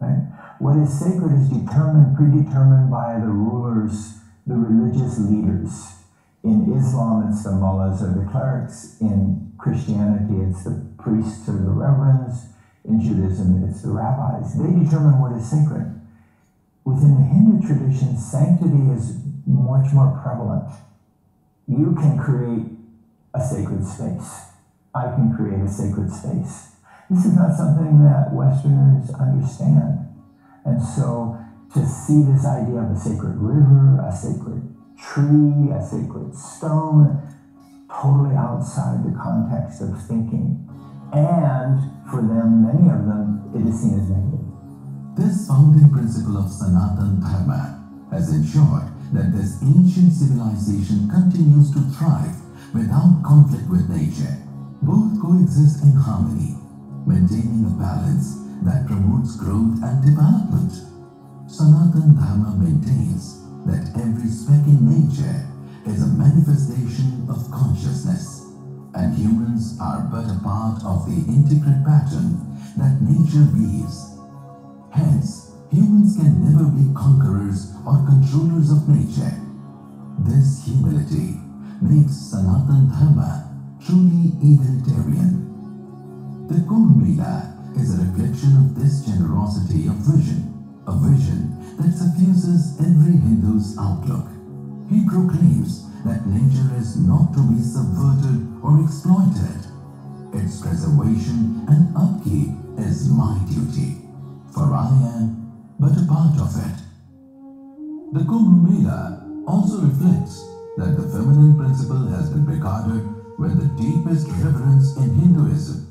Right? What is sacred is predetermined by the rulers, the religious leaders. In Islam, it's the mullahs or the clerics. In Christianity, it's the priests or the reverends. In Judaism, it's the rabbis. They determine what is sacred. Within the Hindu tradition, sanctity is much more prevalent. You can create a sacred space. I can create a sacred space. This is not something that Westerners understand. And so to see this idea of a sacred river, a sacred tree, a sacred stone, totally outside the context of thinking. And for them, many of them, it is seen as negative. This founding principle of Sanatan Dharma has ensured that this ancient civilization continues to thrive without conflict with nature. Both coexist in harmony, maintaining a balance that promotes growth and development. Sanatan Dharma maintains that every speck in nature is a manifestation of consciousness, and humans are but a part of the intricate pattern that nature weaves. Hence, humans can never be conquerors or controllers of nature. This humility makes Sanatan Dharma truly egalitarian. The Kumbh Mela is a reflection of this generosity of vision, a vision that suffuses every Hindu's outlook. He proclaims that nature is not to be subverted or exploited. Its preservation and upkeep is my duty, for I am but a part of it. The Kumbh Mela also reflects that the feminine principle has been regarded with the deepest reverence in Hinduism.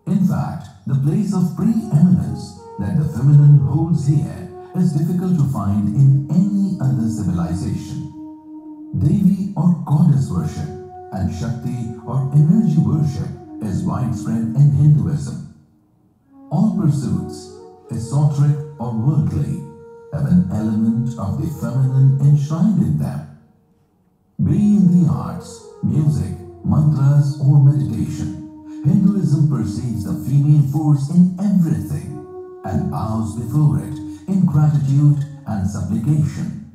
In fact, the place of preeminence that the feminine holds here is difficult to find in any other civilization. Devi or goddess worship and Shakti or energy worship is widespread in Hinduism. All pursuits, esoteric or worldly, have an element of the feminine enshrined in them. Be in the arts, music, mantras or meditation, Hinduism perceives the female force in everything and bows before it in gratitude and supplication.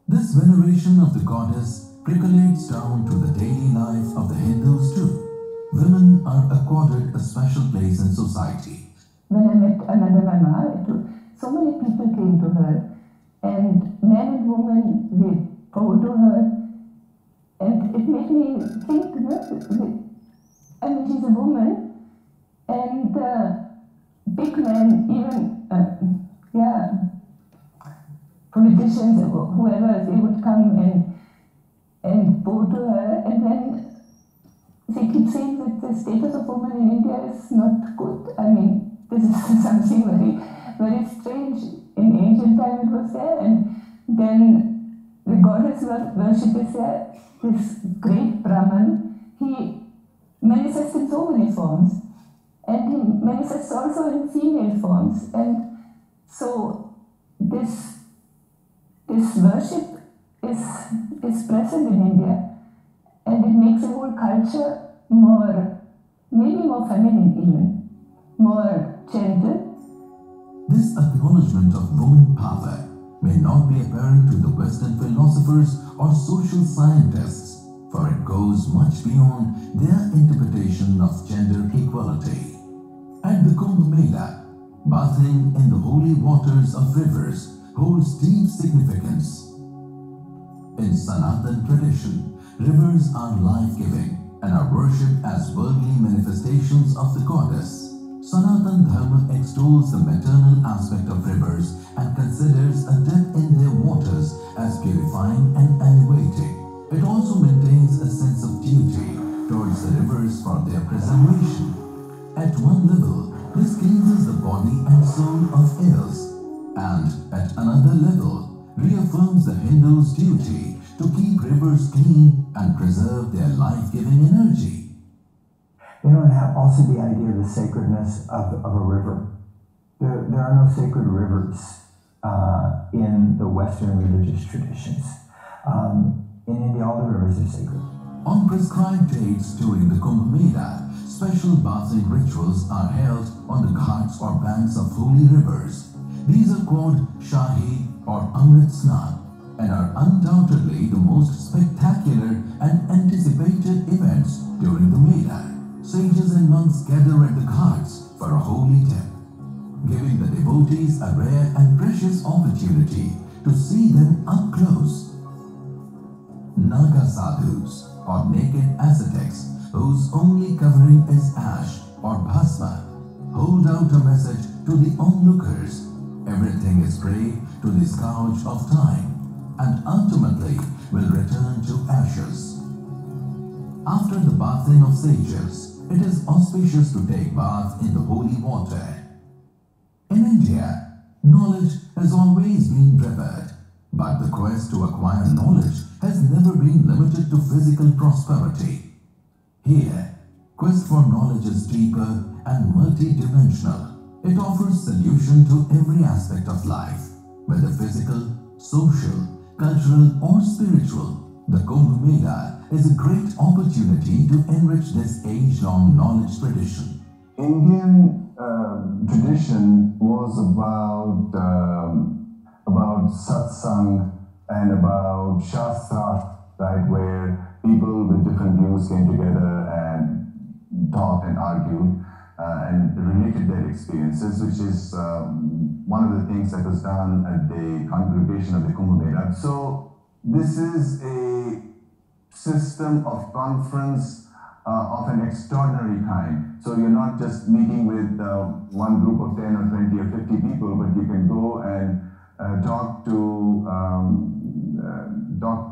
This veneration of the goddess percolates down to the daily life of the Hindus too. Women are accorded a special place in society. When I met another Mama, so many people came to her, and men and women, they bowed to her, and it made me think, I mean, she's a woman, and big men, even, politicians, whoever, they would come and bow to her, and then they keep saying that the status of women in India is not good. I mean, this is something very, very strange. In ancient time it was there, and then the goddess worship is there. This great Brahman, he manifests in so many forms, and he manifests also in female forms, and so this worship is present in India, and it makes the whole culture maybe more feminine even, more gentle. This acknowledgement of woman power may not be apparent to the Western philosophers or social scientists. for it goes much beyond their interpretation of gender equality. At the Kumbh Mela, bathing in the holy waters of rivers holds deep significance. In Sanatan tradition, rivers are life-giving and are worshipped as worldly manifestations of the goddess. Sanatan Dharma extols the maternal aspect of rivers and considers a dip in their waters as purifying and elevating. It also maintains a sense of duty towards the rivers for their preservation. At one level, this cleanses the body and soul of ills, and at another level, reaffirms the Hindus' duty to keep rivers clean and preserve their life-giving energy. You know, and have also the idea of the sacredness of a river. There are no sacred rivers in the Western religious traditions. In India, all the rivers are sacred. On prescribed dates during the Kumbh Mela, special bathing rituals are held on the ghats or banks of holy rivers. These are called Shahi or Amrit Snan and are undoubtedly the most spectacular and anticipated events during the Mela. Sages and monks gather at the ghats for a holy dip, giving the devotees a rare and precious opportunity to see them up close. Naga sadhus or naked ascetics whose only covering is ash or bhasma hold out a message to the onlookers. Everything is prey to the scourge of time and ultimately will return to ashes. After the bathing of sages, it is auspicious to take bath in the holy water. In India, knowledge has always been revered, but the quest to acquire knowledge has never been limited to physical prosperity. Here, quest for knowledge is deeper and multi-dimensional. It offers solution to every aspect of life, whether physical, social, cultural or spiritual. The Kumbh Mela is a great opportunity to enrich this age-long knowledge tradition. Indian tradition was about satsang and about shastra, right, where people with different views came together and talked and argued and related their experiences, which is one of the things that was done at the congregation of the Kumbh Mela. So this is a system of conference of an extraordinary kind. So you're not just meeting with one group of 10 or 20 or 50 people, but you can go and talk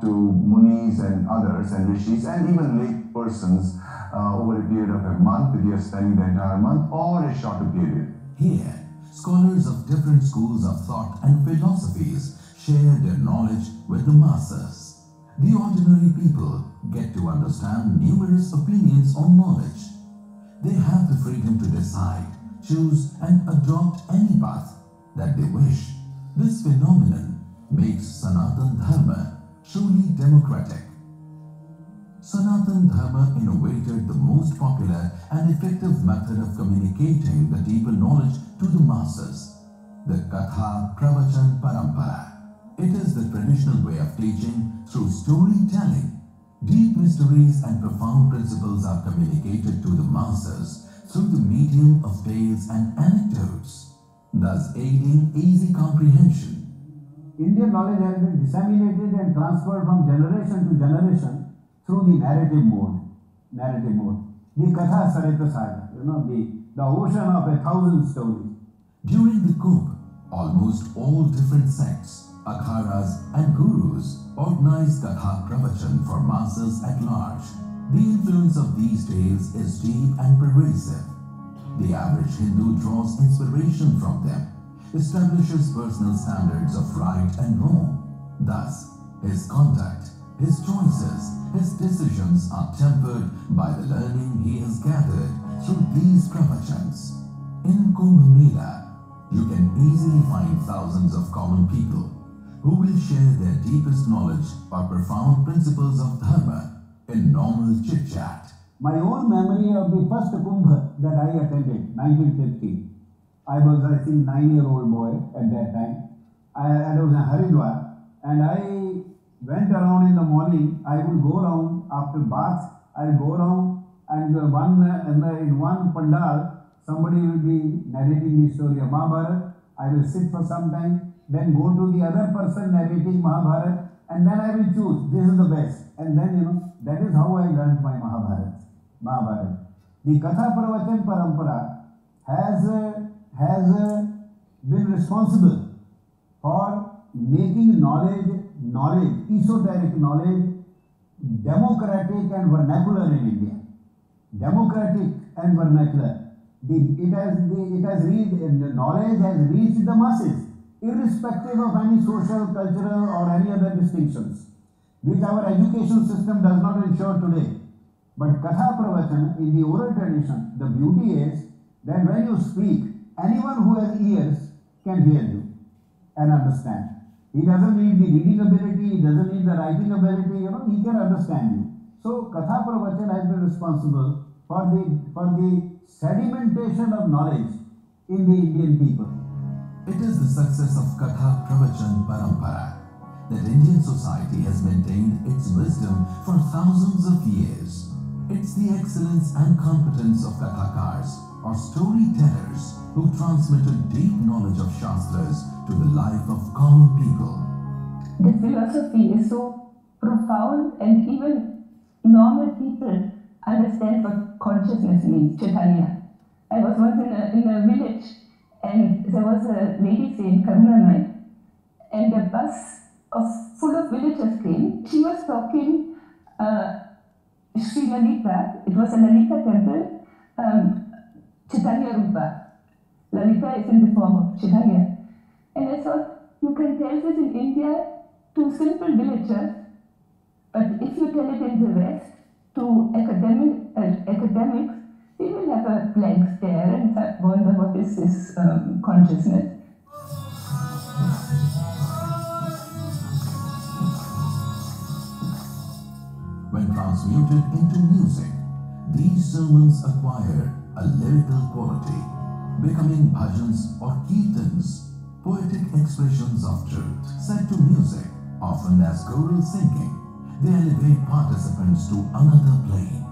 to munis and others and rishis and even lay persons over a period of a month if you're spending the entire month or a shorter period. Here, scholars of different schools of thought and philosophies share their knowledge with the masses. The ordinary people get to understand numerous opinions on knowledge. They have the freedom to decide, choose and adopt any path that they wish. This phenomenon makes Sanatan Dharma truly democratic. Sanatan Dharma innovated the most popular and effective method of communicating the deeper knowledge to the masses, the Katha Pravachan Parampara. It is the traditional way of teaching through storytelling. Deep mysteries and profound principles are communicated to the masses through the medium of tales and anecdotes, thus aiding easy comprehension. Indian knowledge has been disseminated and transferred from generation to generation through the narrative mode. The Katha Sarita Saga, the ocean of 1,000 stories. During the Kumbh, almost all different sects, akharas and gurus organized Katha Pravachan for masses at large. The influence of these tales is deep and pervasive. The average Hindu draws inspiration from them, establishes personal standards of right and wrong. Thus, his conduct, his choices, his decisions are tempered by the learning he has gathered through these pravachans. In Kumbh Mela, you can easily find thousands of common people who will share their deepest knowledge or profound principles of dharma in normal chit-chat. My own memory of the first Kumbh that I attended, 1950. I was, I think, 9-year-old boy at that time. I was in Haridwar and I went around in the morning. I would go around after bath, I'll go around and in one pandal, somebody will be narrating the story of Mahabharata. I will sit for some time, then go to the other person narrating Mahabharata, and then I will choose, this is the best. And then, that is how I learned my Mahabharata. The Katha Pravachan Parampara has been responsible for making knowledge, esoteric knowledge, democratic and vernacular in India. Democratic and vernacular. The knowledge has reached the masses, irrespective of any social, cultural or any other distinctions, which our education system does not ensure today. But Katha Pravachan, in the oral tradition, the beauty is that when you speak, anyone who has ears can hear you and understand. He doesn't need the reading ability, he doesn't need the writing ability, he can understand you. So Katha Pravachan has been responsible for the sedimentation of knowledge in the Indian people. It is the success of Katha Pravachan Parampara that Indian society has maintained its wisdom for thousands of years. It's the excellence and competence of Kathakars or storytellers who transmitted deep knowledge of Shastras to the life of common people. The philosophy is so profound and even normal people understand what consciousness means, Chaitanya. I was once in a village and there was a lady saying Karunamai, and a bus full of villagers came. She was talking Sri Lalita, it was a Lalita temple, Chaitanya Rupa. Lalita is in the form of Chaitanya. And I thought, you can tell this in India to simple villagers, but if you tell it in the West to academics, they will have a blank stare and wonder what is this consciousness. When transmuted into music, these sermons acquire a lyrical quality, becoming bhajans or kirtans, poetic expressions of truth. Set to music, often as choral singing, they elevate participants to another plane.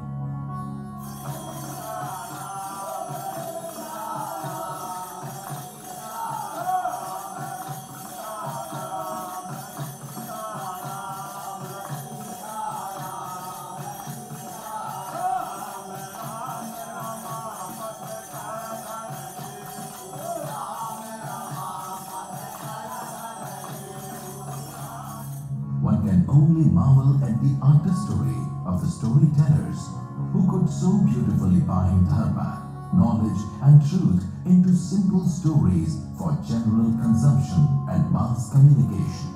One can only marvel at the artistry of the storytellers who could so beautifully bind dharma, knowledge and truth into simple stories for general consumption and mass communication.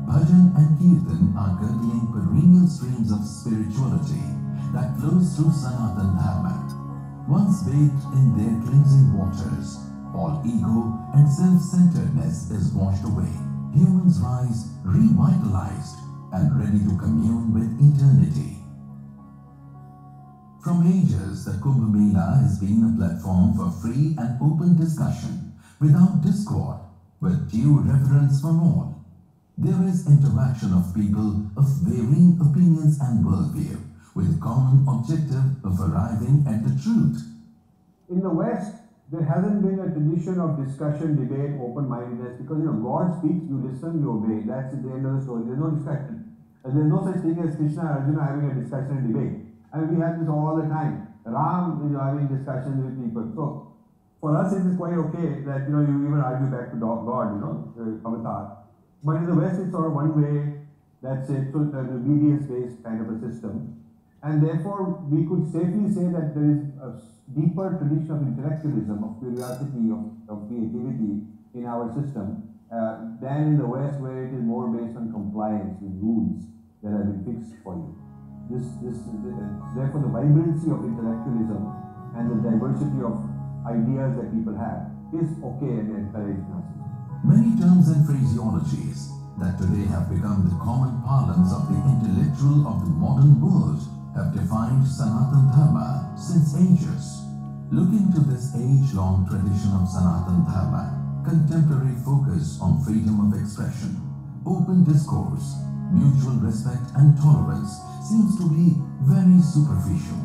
Bhajan and Kirtan are gurgling perennial streams of spirituality that flows through Sanatan Dharma. Once bathed in their cleansing waters, all ego and self-centeredness is washed away. Humans rise revitalized and ready to commune with eternity. From ages, the Kumbh Mela has been a platform for free and open discussion, without discord, with due reverence for all. There is interaction of people of varying opinions and worldview, with the common objective of arriving at the truth. In the West, there hasn't been a tradition of discussion, debate, open-mindedness, because God speaks, you listen, you obey. That's the end of the story. There's no discussion. And there's no such thing as Krishna and Arjuna having a discussion and debate. I mean, we have this all the time. Ram is having discussions with people. So for us, it is quite okay that you even argue back to God, avatar. But in the West, it's sort of one way. That's it. So it's an obedience-based kind of a system. And therefore, we could safely say that there is a deeper tradition of intellectualism, of curiosity, of creativity in our system than in the West, where it is more based on compliance with rules that have been fixed for you. Therefore, the vibrancy of intellectualism and the diversity of ideas that people have is okay and encouraged in our system. Many terms and phraseologies that today have become the common parlance of the intellectual of the modern world have defined Sanatan Dharma since ages. Looking to this age-long tradition of Sanatan Dharma, contemporary focus on freedom of expression, open discourse, mutual respect and tolerance seems to be very superficial.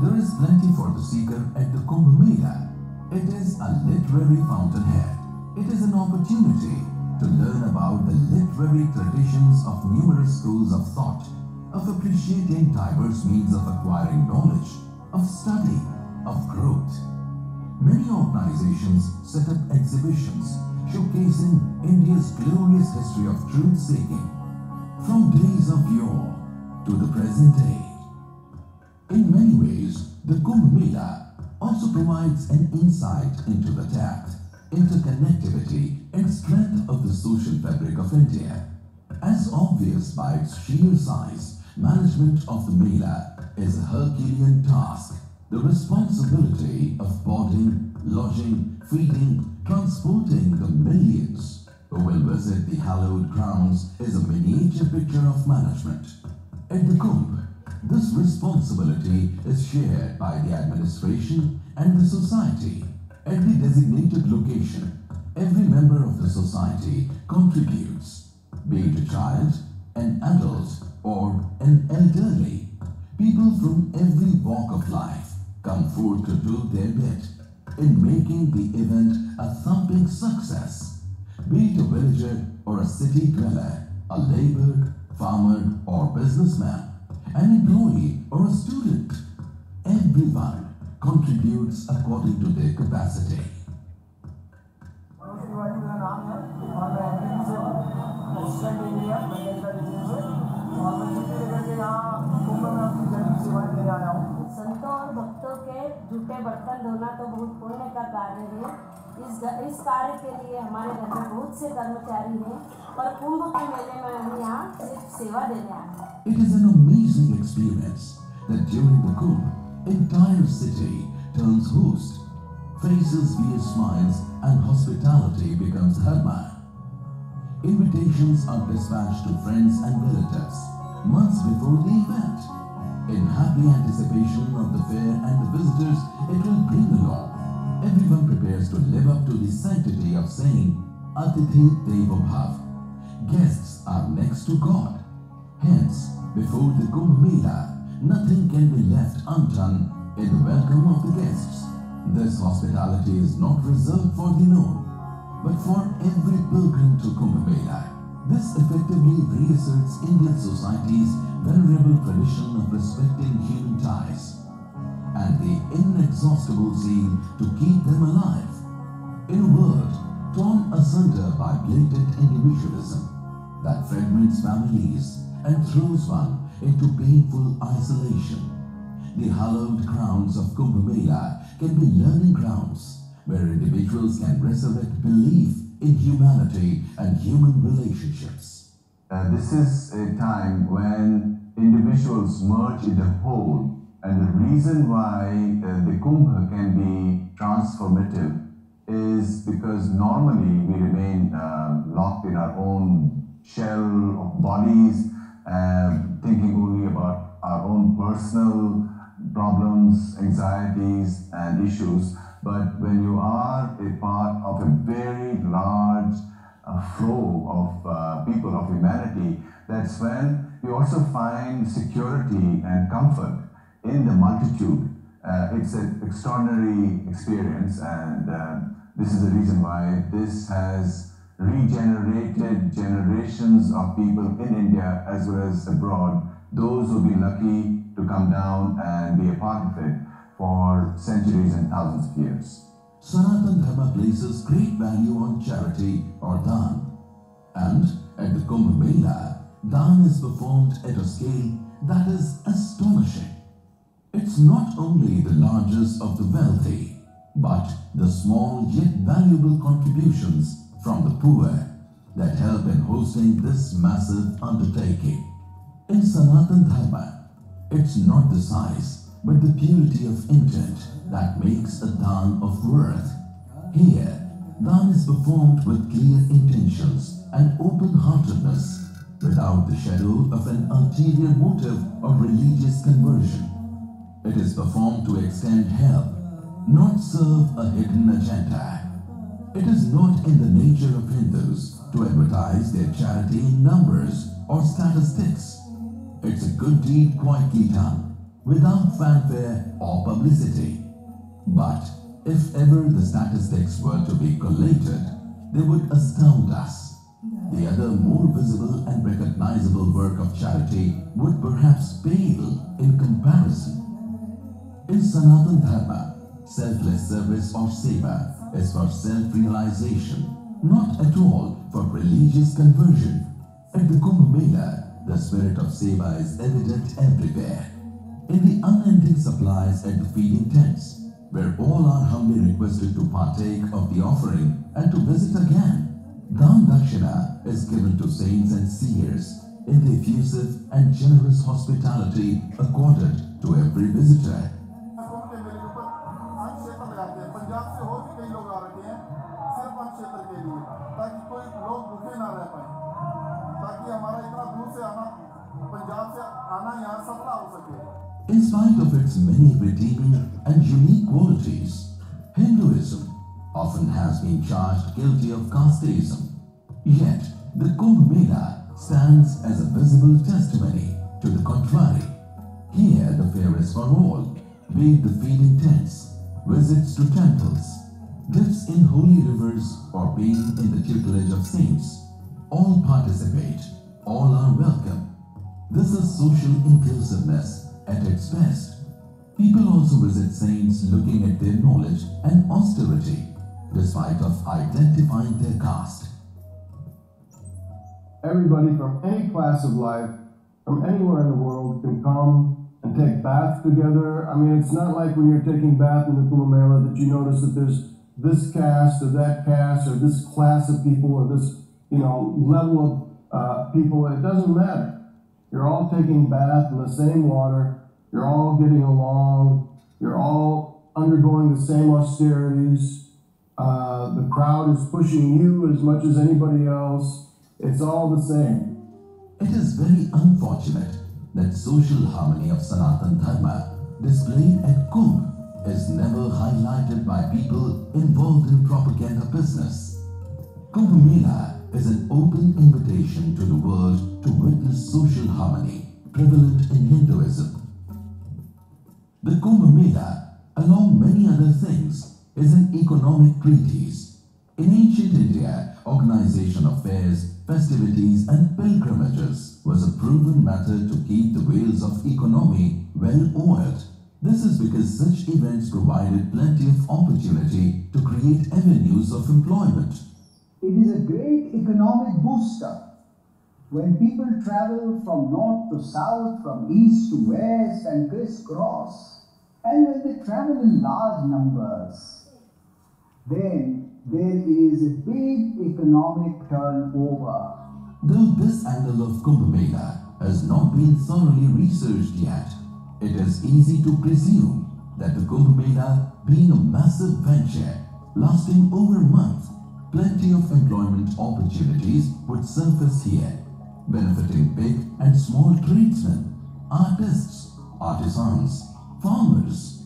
There is plenty for the seeker at the Kumbh Mela. It is a literary fountainhead. It is an opportunity to learn about the literary traditions of numerous schools of thought, of appreciating diverse means of acquiring knowledge, of study, of growth. Many organizations set up exhibitions showcasing India's glorious history of truth-seeking, from days of yore to the present day. In many ways, the Kumbh Mela also provides an insight into the depth, interconnectivity and strength of the social fabric of India. As obvious by its sheer size, management of the Mela is a Herculean task. The responsibility of boarding, lodging, feeding, transporting the millions who will visit the hallowed grounds is a miniature picture of management. At the Kumbh, this responsibility is shared by the administration and the society. At the designated location, every member of the society contributes, be it a child, an adult, or an elderly. People from every walk of life come forth to do their bit in making the event a thumping success. Be it a villager or a city dweller, a laborer, farmer or businessman, an employee or a student, everyone contributes according to their capacity. संतों और भक्तों के जूठे बर्तन धोना तो बहुत पुण्य का कार्य है। इस कार्य के लिए हमारे घर में बहुत से कर्मचारी हैं और कुंभ के मेले में हम यहाँ सिर्फ सेवा देने आए हैं। It is an amazing experience that during the Kumbh, entire city turns host. Faces wear smiles and hospitality becomes dharma. Invitations are dispatched to friends and relatives months before the event, in happy anticipation of the fair and the visitors it will bring along. Everyone prepares to live up to the sanctity of saying, Atithi Devo Bhav. Guests are next to God. Hence, before the Kumbh Mela, nothing can be left undone in the welcome of the guests. This hospitality is not reserved for the known, but for every pilgrim to Kumbh Mela. This effectively reasserts Indian society's venerable tradition of respecting human ties and the inexhaustible zeal to keep them alive. In a world torn asunder by blatant individualism that fragments families and throws one into painful isolation, the hallowed grounds of Kumbh Mela can be learning grounds where individuals can resurrect belief in humanity and human relationships. This is a time when individuals merge in a whole, and the reason why the Kumbh can be transformative is because normally we remain locked in our own shell of bodies, thinking only about our own personal problems, anxieties and issues. But when you are a part of a very large flow of people, of humanity, that's when you also find security and comfort in the multitude. It's an extraordinary experience, and this is the reason why this has regenerated generations of people in India as well as abroad, those who will be lucky to come down and be a part of it for centuries and thousands of years. Sanatana Dharma places great value on charity or dhan. And at the Kumbh Mela, dhan is performed at a scale that is astonishing. It's not only the largest of the wealthy, but the small yet valuable contributions from the poor that help in hosting this massive undertaking. In Sanatana Dharma, it's not the size, but the purity of intent that makes a dhan of worth. Here, dhan is performed with clear intentions and open-heartedness, without the shadow of an ulterior motive of religious conversion. It is performed to extend help, not serve a hidden agenda. It is not in the nature of Hindus to advertise their charity in numbers or statistics. It's a good deed quietly done, without fanfare or publicity. But if ever the statistics were to be collated, they would astound us. The other more visible and recognizable work of charity would perhaps pale in comparison. In Sanatan Dharma, selfless service or seva is for self-realization, not at all for religious conversion. At the Kumbh Mela, the spirit of seva is evident everywhere. In the unending supplies at the feeding tents, where all are humbly requested to partake of the offering and to visit again. Dan Dakshina is given to saints and seers in the effusive and generous hospitality accorded to every visitor. In spite of its many redeeming and unique qualities, Hinduism often has been charged guilty of casteism. Yet, the Kumbh Mela stands as a visible testimony to the contrary. Here, the fair is for all, be it the feeding tents, visits to temples, dips in holy rivers, or being in the tutelage of saints. All participate, all are welcome. This is social inclusiveness at its best. People also visit saints looking at their knowledge and austerity, despite of identifying their caste. Everybody from any class of life, from anywhere in the world, can come and take baths together. I mean, it's not like when you're taking bath in the Kumbh Mela that you notice that there's this caste or that caste or this class of people or this, level of people. It doesn't matter. You're all taking bath in the same water. You're all getting along. You're all undergoing the same austerities. The crowd is pushing you as much as anybody else. It's all the same. It is very unfortunate that social harmony of Sanatan Dharma displayed at Kumbh is never highlighted by people involved in propaganda business. Kumbh Mela is an open invitation to the world to witness social harmony prevalent in Hinduism. The Kumbh Mela, along many other things, is an economic treatise. In ancient India, organization of fairs, festivities and pilgrimages was a proven method to keep the wheels of economy well oiled. This is because such events provided plenty of opportunity to create avenues of employment. It is a great economic booster. When people travel from north to south, from east to west and crisscross, and when they travel in large numbers, then there is a big economic turnover. Though this angle of Kumbh Mela has not been thoroughly researched yet, it is easy to presume that the Kumbh Mela, being a massive venture lasting over a month, plenty of employment opportunities would surface here, benefiting big and small tradesmen, artists, artisans, farmers.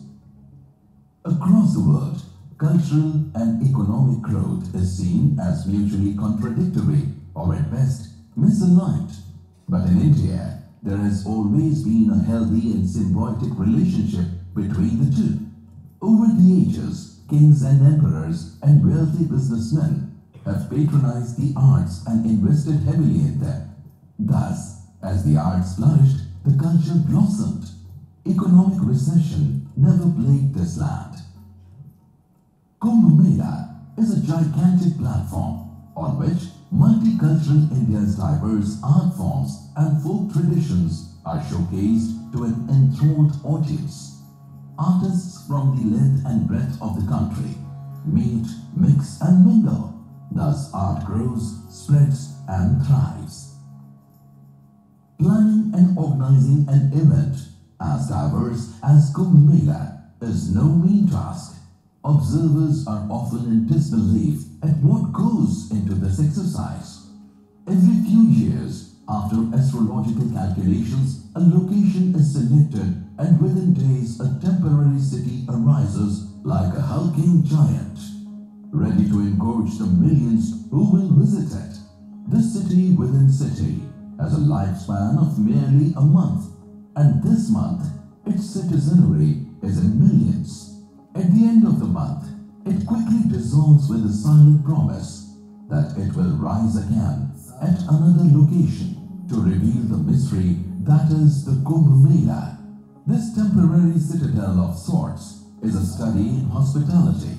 Across the world, cultural and economic growth is seen as mutually contradictory or at best misaligned. But in India, there has always been a healthy and symbiotic relationship between the two. Over the ages, kings and emperors and wealthy businessmen have patronized the arts and invested heavily in them. Thus, as the arts flourished, the culture blossomed. Economic recession never plagued this land. Kumbh Mela is a gigantic platform on which multicultural India's diverse art forms and folk traditions are showcased to an enthralled audience. Artists from the length and breadth of the country meet, mix and mingle. Thus art grows, spreads and thrives. Planning and organizing an event as diverse as Kumbh Mela is no mean task. Observers are often in disbelief at what goes into this exercise. Every few years, after astrological calculations, a location is selected and within days a temporary city arises like a hulking giant, ready to engorge the millions who will visit it. city within city has a lifespan of merely a month, and this month its citizenry is in millions. At the end of the month, it quickly dissolves with a silent promise that it will rise again at another location to reveal the mystery that is the Kumbh Mela. This temporary citadel of sorts is a study in hospitality.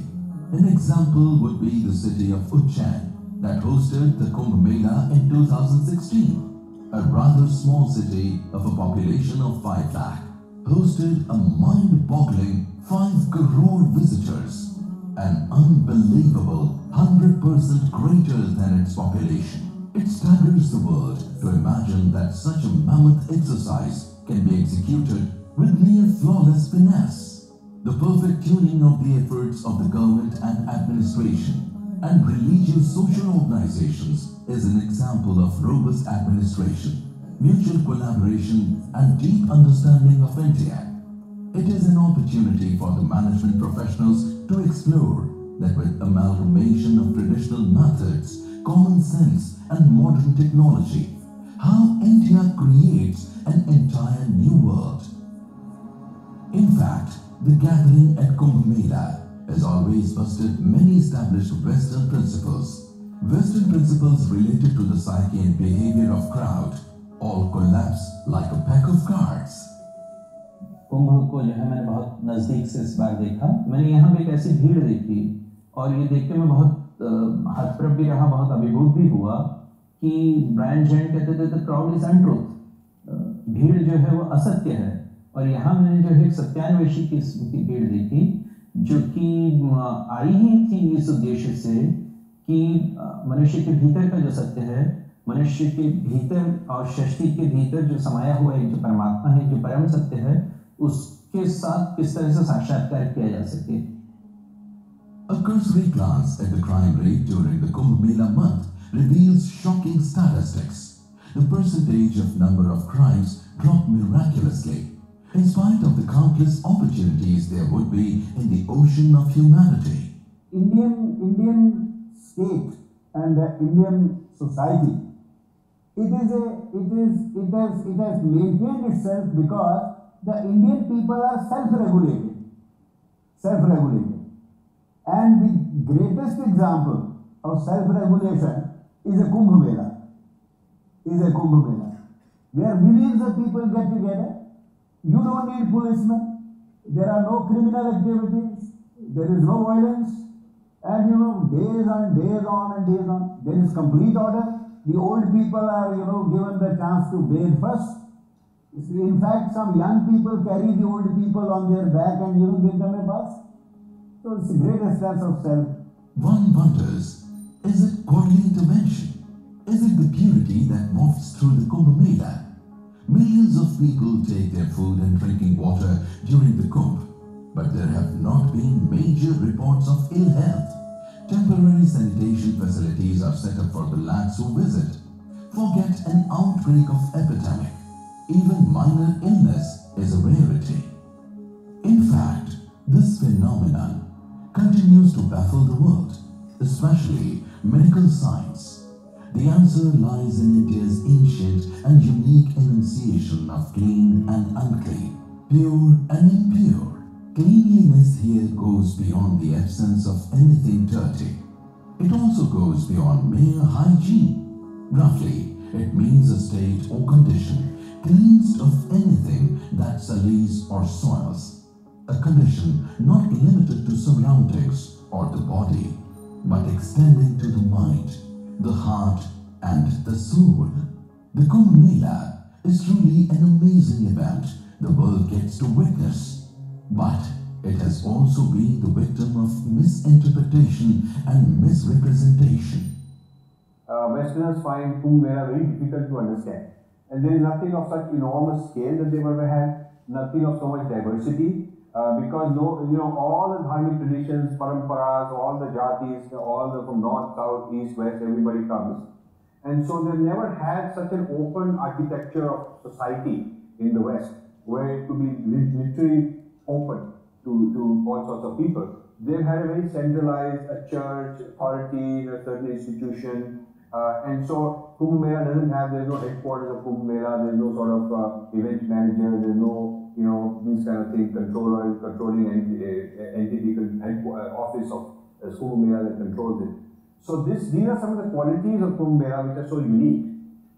An example would be the city of Ujjain that hosted the Kumbh Mela in 2016. A rather small city of a population of 5 lakh hosted a mind-boggling 5 crore visitors, an unbelievable 100% greater than its population. It staggers the world to imagine that such a mammoth exercise can be executed with near flawless finesse. The perfect tuning of the efforts of the government and administration and religious social organizations is an example of robust administration, mutual collaboration and deep understanding of India. It is an opportunity for the management professionals to explore that with amalgamation of traditional methods, common sense and modern technology, how India creates an entire new world. In fact, the gathering at Kumbh Mela has always busted many established Western principles. Western principles related to the psyche and behavior of crowd all collapse like a pack of cards. कुंभ को जो है मैंने बहुत नज़दीक से इस बार देखा। मैंने यहाँ पे एक ऐसी भीड़ देखी और ये देख के मैं बहुत हतप्रभ भी रहा, बहुत अभिभूत भी हुआ कि ब्रायन जैन कहते थे द क्राउड इज अनट्रूथ, भीड़ जो है वो असत्य है। और यहाँ मैंने जो है एक सत्यान्वेषी किस्म की भीड़ देखी जो कि आई ही थी इस उद्देश्य से कि मनुष्य के भीतर का जो सत्य है, मनुष्य के भीतर और सृष्टि के भीतर जो समाया हुआ एक जो परमात्मा है, जो परम सत्य है, उसके साथ किस तरह से साक्षात्कार किया जा सके। A cursory glance at the crime rate during the Kumbh Mela month reveals shocking statistics. The percentage of number of crimes dropped miraculously, in spite of the countless opportunities there would be in the ocean of humanity. Indian state and the Indian society, it has maintained itself because the Indian people are self-regulated. And the greatest example of self-regulation is a Kumbh Mela. Where millions of people get together. You don't need policemen. There are no criminal activities. There is no violence. And days on, days on and days on. There is complete order. The old people are, given the chance to bathe first. In fact, some young people carry the old people on their back and, give them a bath. So it's the greatest sense of self. One wonders, is it godly intervention? Is it the purity that wafts through the Kumbh Mela? Millions of people take their food and drinking water during the Kumbh, but there have not been major reports of ill health. Temporary sanitation facilities are set up for the lakhs who visit. Forget an outbreak of epidemic. Even minor illness is a rarity. In fact, this phenomenon continues to baffle the world, especially medical science. The answer lies in India's ancient and unique enunciation of clean and unclean, pure and impure. Cleanliness here goes beyond the absence of anything dirty. It also goes beyond mere hygiene. Roughly, it means a state or condition cleansed of anything that sullies or soils. A condition not limited to surroundings or the body, but extending to the mind, the heart and the soul. The Kumbh Mela is truly an amazing event the world gets to witness, but it has also been the victim of misinterpretation and misrepresentation. Westerners find Kumbh Mela very difficult to understand, and there is nothing of such enormous scale that they've ever had, nothing of so much diversity. Because all the dharmic traditions, paramparas, all the jatis, from north, south, east, west, everybody comes. And so they've never had such an open architecture of society in the West, where it could be literally open to all sorts of people. They've had a very centralized church, authority, a certain institution. And so Kumbh Mela doesn't have, there's no headquarters of Kumbh Mela, there's no sort of event manager, there's no, these kind of things, controlling entity, office of Kumbh Mela that controls it. So these are some of the qualities of Kumbh Mela which are so unique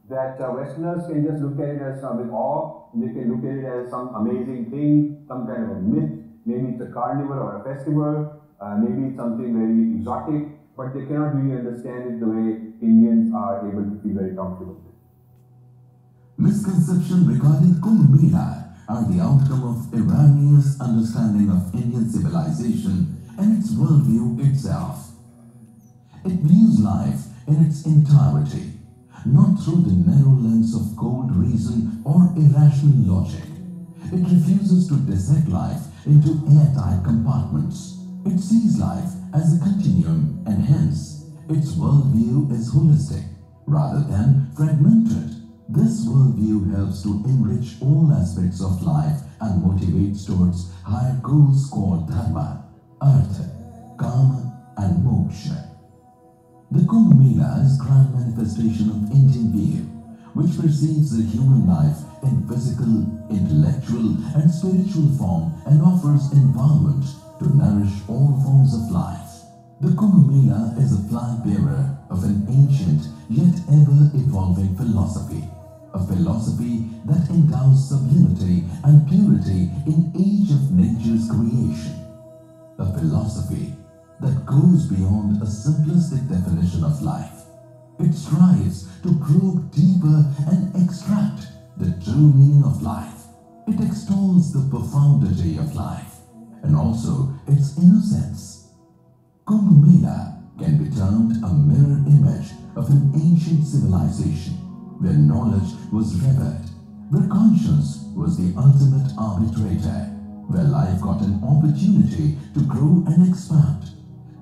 that Westerners can just look at it as with awe, they can look at it as some amazing thing, some kind of a myth, maybe it's a carnival or a festival, maybe it's something very exotic, but they cannot really understand it the way Indians are able to feel very comfortable with. Misconceptions regarding Kumbh Mela are the outcome of erroneous understanding of Indian civilization and its worldview itself. It views life in its entirety, not through the narrow lens of cold reason or irrational logic. It refuses to dissect life into airtight compartments. It sees life as a continuum, and hence, its worldview is holistic rather than fragmented. This worldview helps to enrich all aspects of life and motivates towards higher goals called dharma, artha, kama, and moksha. The Kumbh Mela is a grand manifestation of Indian view, which perceives the human life in physical, intellectual, and spiritual form and offers environment to nourish all forms of life. The Kumbh Mela is a flag bearer of an ancient yet ever-evolving philosophy, a philosophy that endows sublimity and purity in age of nature's creation, a philosophy that goes beyond a simplistic definition of life. It strives to probe deeper and extract the true meaning of life. It extols the profundity of life and also its innocence. Kumbh Mela can be termed a mirror image of an ancient civilization where knowledge was revered, where conscience was the ultimate arbitrator, where life got an opportunity to grow and expand,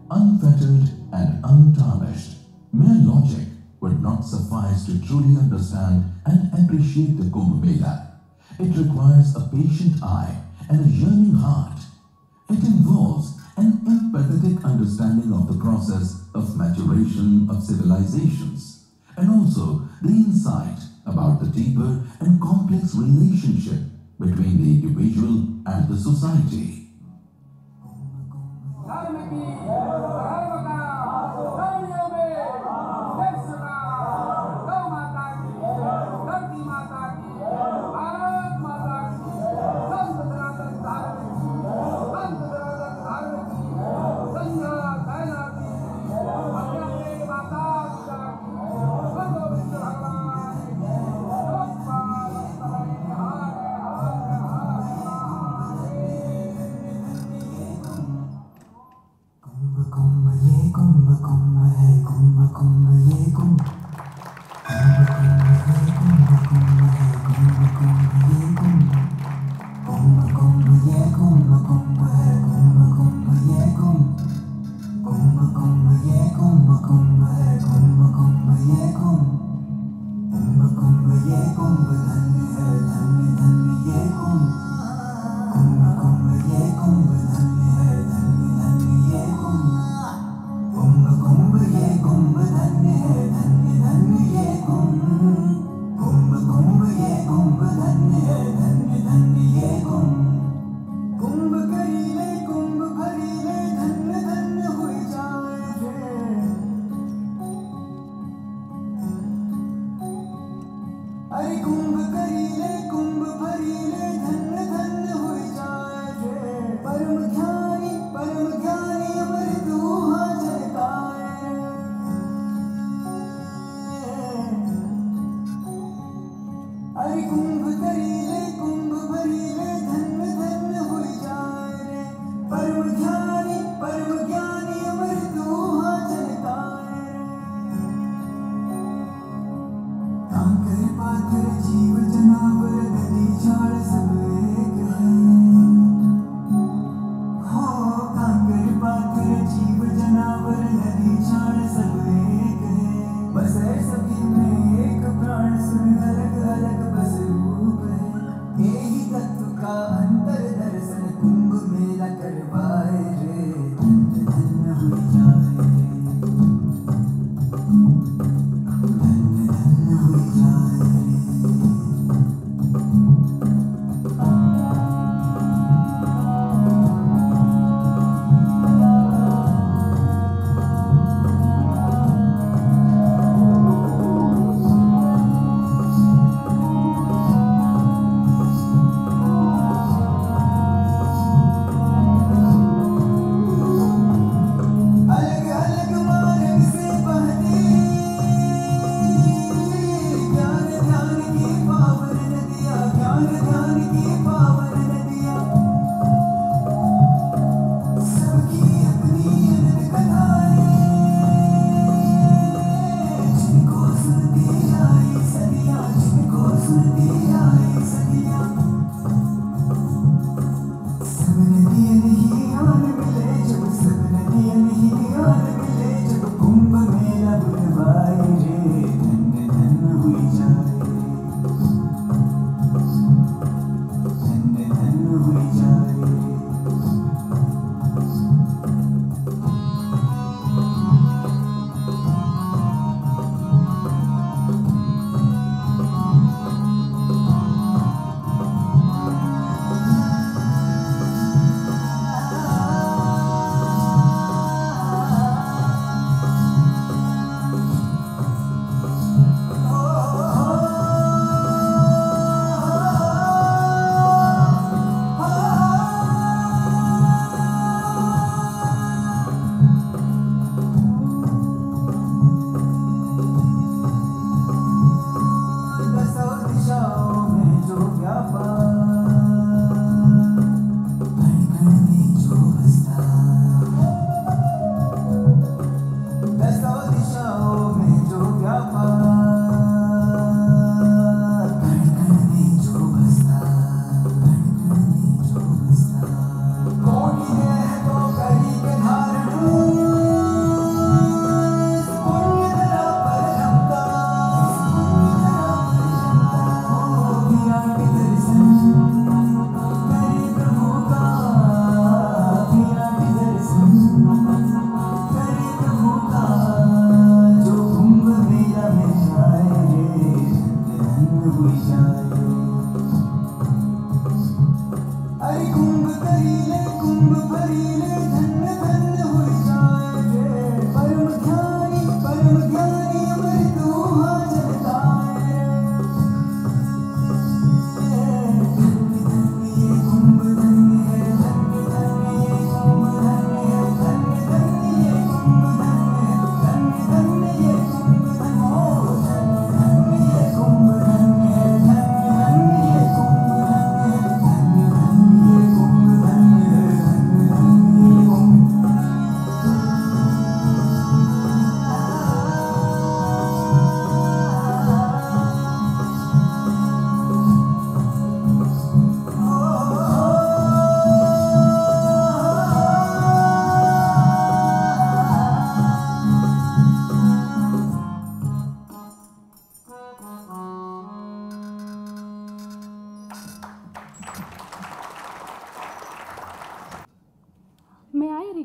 unfettered and untarnished. Mere logic would not suffice to truly understand and appreciate the Kumbh Mela. It requires a patient eye and a yearning heart. It involves an empathetic understanding of the process of maturation of civilizations, and also the insight about the deeper and complex relationship between the individual and the society.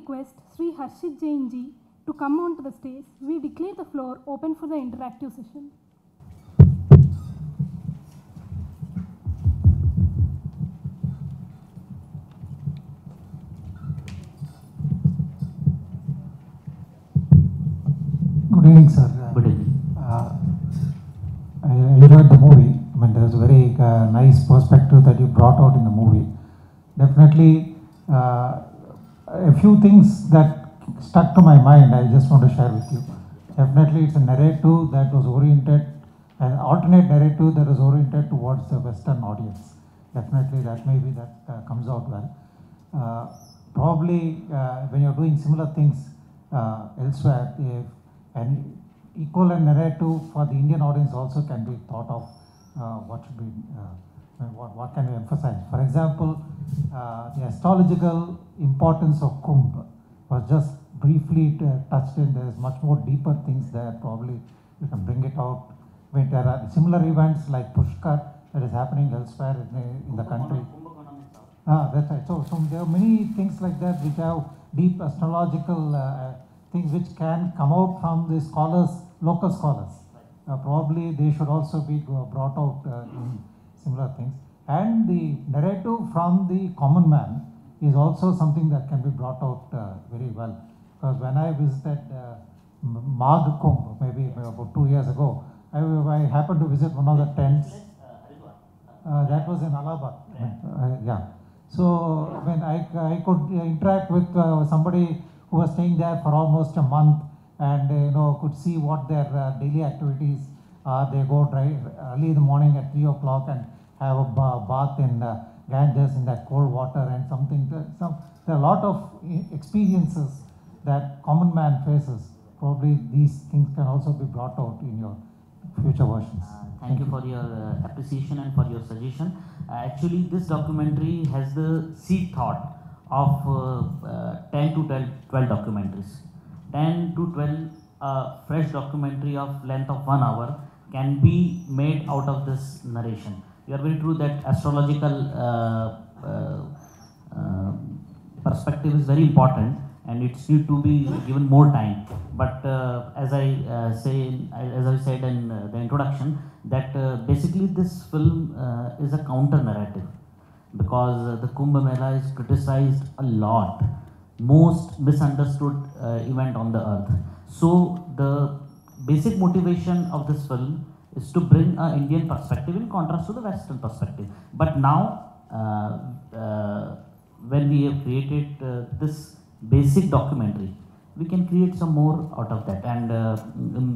request Sri Harshit Jain ji to come onto the stage, we declare the floor open for the interactive session. Good evening, sir. Good evening. I enjoyed the movie. I mean, there's a very nice perspective that you brought out in the movie. Definitely, a few things that stuck to my mind, I just want to share with you. Definitely, it's a narrative that was oriented, an alternate narrative that was oriented towards the Western audience. Definitely, that maybe that comes out well. Probably, when you're doing similar things elsewhere, if an equivalent narrative for the Indian audience also can be thought of. What should be, what can we emphasize? For example, the astrological importance of Kumbh was just briefly touched in. There is much more deeper things there. Probably you can bring it out. When there are similar events like Pushkar that is happening elsewhere in the country. That's right. So there are many things like that which have deep astrological things which can come out from the scholars, local scholars. Probably they should also be brought out in similar things. And the narrative from the common man is also something that can be brought out very well. Because when I visited Magh Kumbh, maybe about 2 years ago, I happened to visit one of the tents. That was in Allahabad. Yeah. So when I could interact with somebody who was staying there for almost a month, and could see what their daily activities are. They go drive early in the morning at 3 o'clock and have a bath in Ganges in that cold water and something. There are a lot of experiences that common man faces. Probably these things can also be brought out in your future versions. Thank you for your appreciation and for your suggestion. Actually, this documentary has the seed thought of 10 to 12 documentaries. 10 to 12 fresh documentary of length of 1 hour can be made out of this narration. You are very true that astrological perspective is very important and it needs to be given more time. But as I said in the introduction, that basically this film is a counter narrative, because the Kumbh Mela is criticized a lot, most misunderstood event on the earth. So the basic motivation of this film is to bring an Indian perspective in contrast to the Western perspective. But now when we have created this basic documentary, we can create some more out of that. And in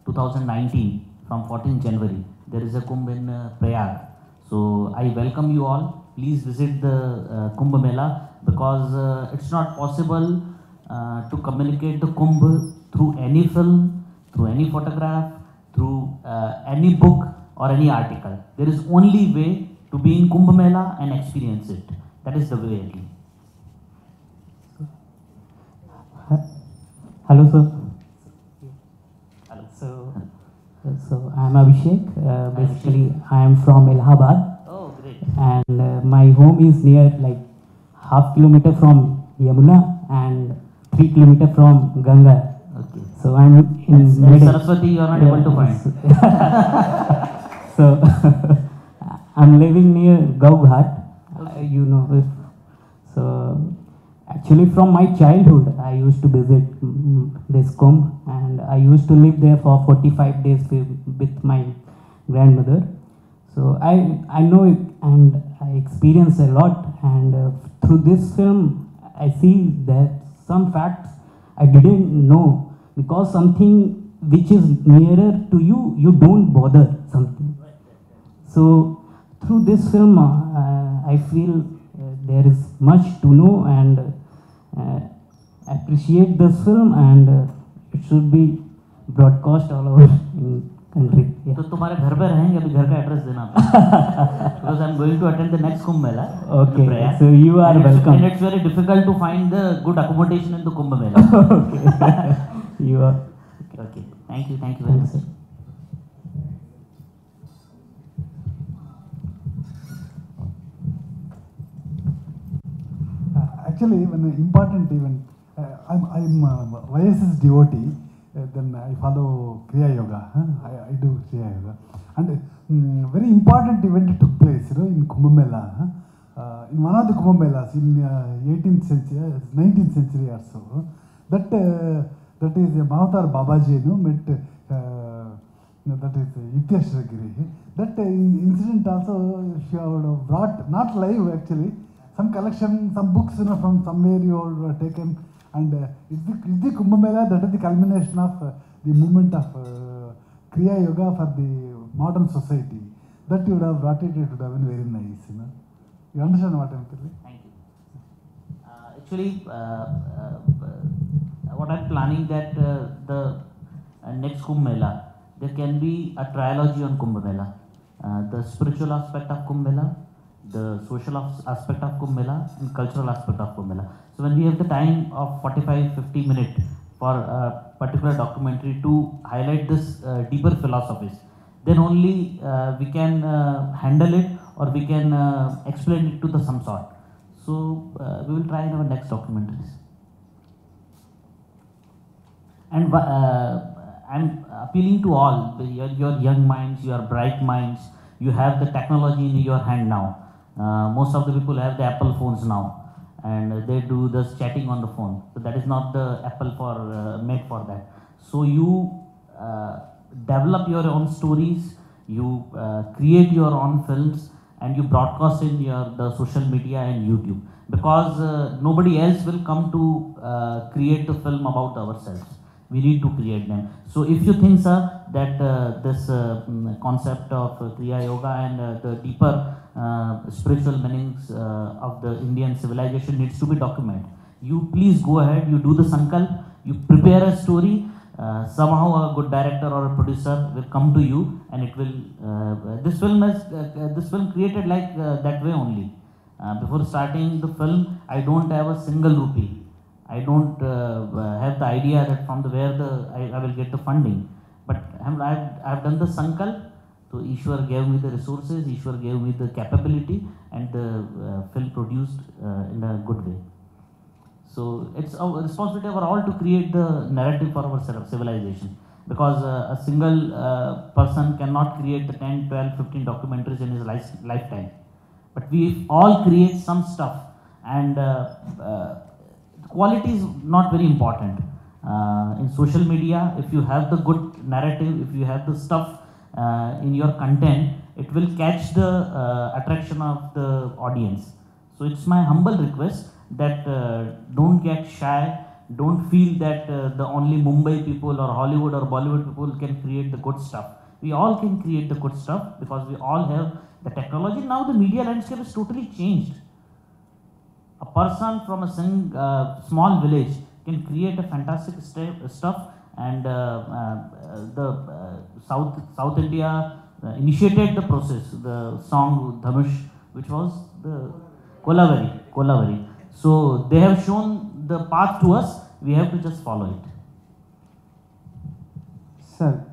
2019, from 14 January, there is a Kumbh in Prayag. So I welcome you all. Please visit the Kumbh Mela, because it's not possible to communicate the Kumbh through any film, through any photograph, through any book or any article. There is only way to be in Kumbh Mela and experience it. That is the way only. Hello, sir. Hello. So I am Abhishek. Basically, I am from Allahabad. Oh, great. And my home is near, like, half kilometer from Yamuna and 3 kilometer from Ganga. Okay. So I'm in middle. Saraswati, you are not able to find. So I'm living near Gaughat. You know. So actually, from my childhood, I used to visit this Kumbh, and I used to live there for 45 days with my grandmother. So I know it, and I experience a lot. And through this film, I see that some facts I didn't know, because something which is nearer to you, you don't bother something. So through this film, I feel there is much to know, and appreciate this film, and it should be broadcast all over in country. Yeah. तो तुम्हारे घर पे रहेंगे, अभी घर का address देना because I'm going to attend the next Kumbh Mela. Okay, so you are welcome. And it's very difficult to find the good accommodation in the Kumbh Mela. Okay. You are okay. Thank you very much. actually when an important event, I'm YS's devotee. Then I follow Kriya Yoga. I do Kriya Yoga, and very important event took place, in Kumbh Mela. In one of the Kumbh Melas in 18th century, 19th century or so. That is Mataram Babaji, met. That is Yukteswaragiri. That incident also she would have brought, not live actually, some collection, some books from somewhere you have taken, and it's the Kumbh Mela, that is the culmination of the movement of Kriya Yoga for the modern society. That you would have brought it would have been very nice. You understand what I'm telling? Thank you. Actually, what I'm planning that the next Kumbh Mela, there can be a trilogy on Kumbh Mela. The spiritual aspect of Kumbh Mela, the social aspect of Kumbh Mela, and cultural aspect of Kumbh Mela. So when we have the time of 45-50 minutes for a particular documentary to highlight this deeper philosophies, then only we can handle it, or we can explain it to the some sort. So we will try in our next documentaries. And I'm appealing to all, your young minds, your bright minds. You have the technology in your hand now. Most of the people have the Apple phones now, and they do this chatting on the phone. So that is not the Apple for made for that. So you develop your own stories, you create your own films, and you broadcast in the social media and YouTube, because nobody else will come to create the film about ourselves. We need to create them. So if you think, sir, that this concept of Kriya Yoga and the deeper spiritual meanings of the Indian civilization needs to be documented, you please go ahead, you do the sankalp, you prepare a story, somehow a good director or a producer will come to you, and it will, this film created like that way only. Before starting the film, I don't have a single rupee. I don't have the idea that from where I will get the funding. But I've done the sankalp, so Ishwar gave me the resources, Ishwar gave me the capability, and the film produced in a good way. So it's a responsibility of all to create the narrative for our civilization, because a single person cannot create the 10, 12, 15 documentaries in his lifetime. But we all create some stuff, and quality is not very important. In social media, if you have the good narrative, if you have the stuff in your content, it will catch the attraction of the audience. So it's my humble request that don't get shy, don't feel that the only Mumbai people or Hollywood or Bollywood people can create the good stuff. We all can create the good stuff, because we all have the technology. Now the media landscape is totally changed. A person from a small village can create a fantastic stuff, and the South India initiated the process, the song Dhanush, which was the Kolavari. So they have shown the path to us, we have to just follow it. Sir,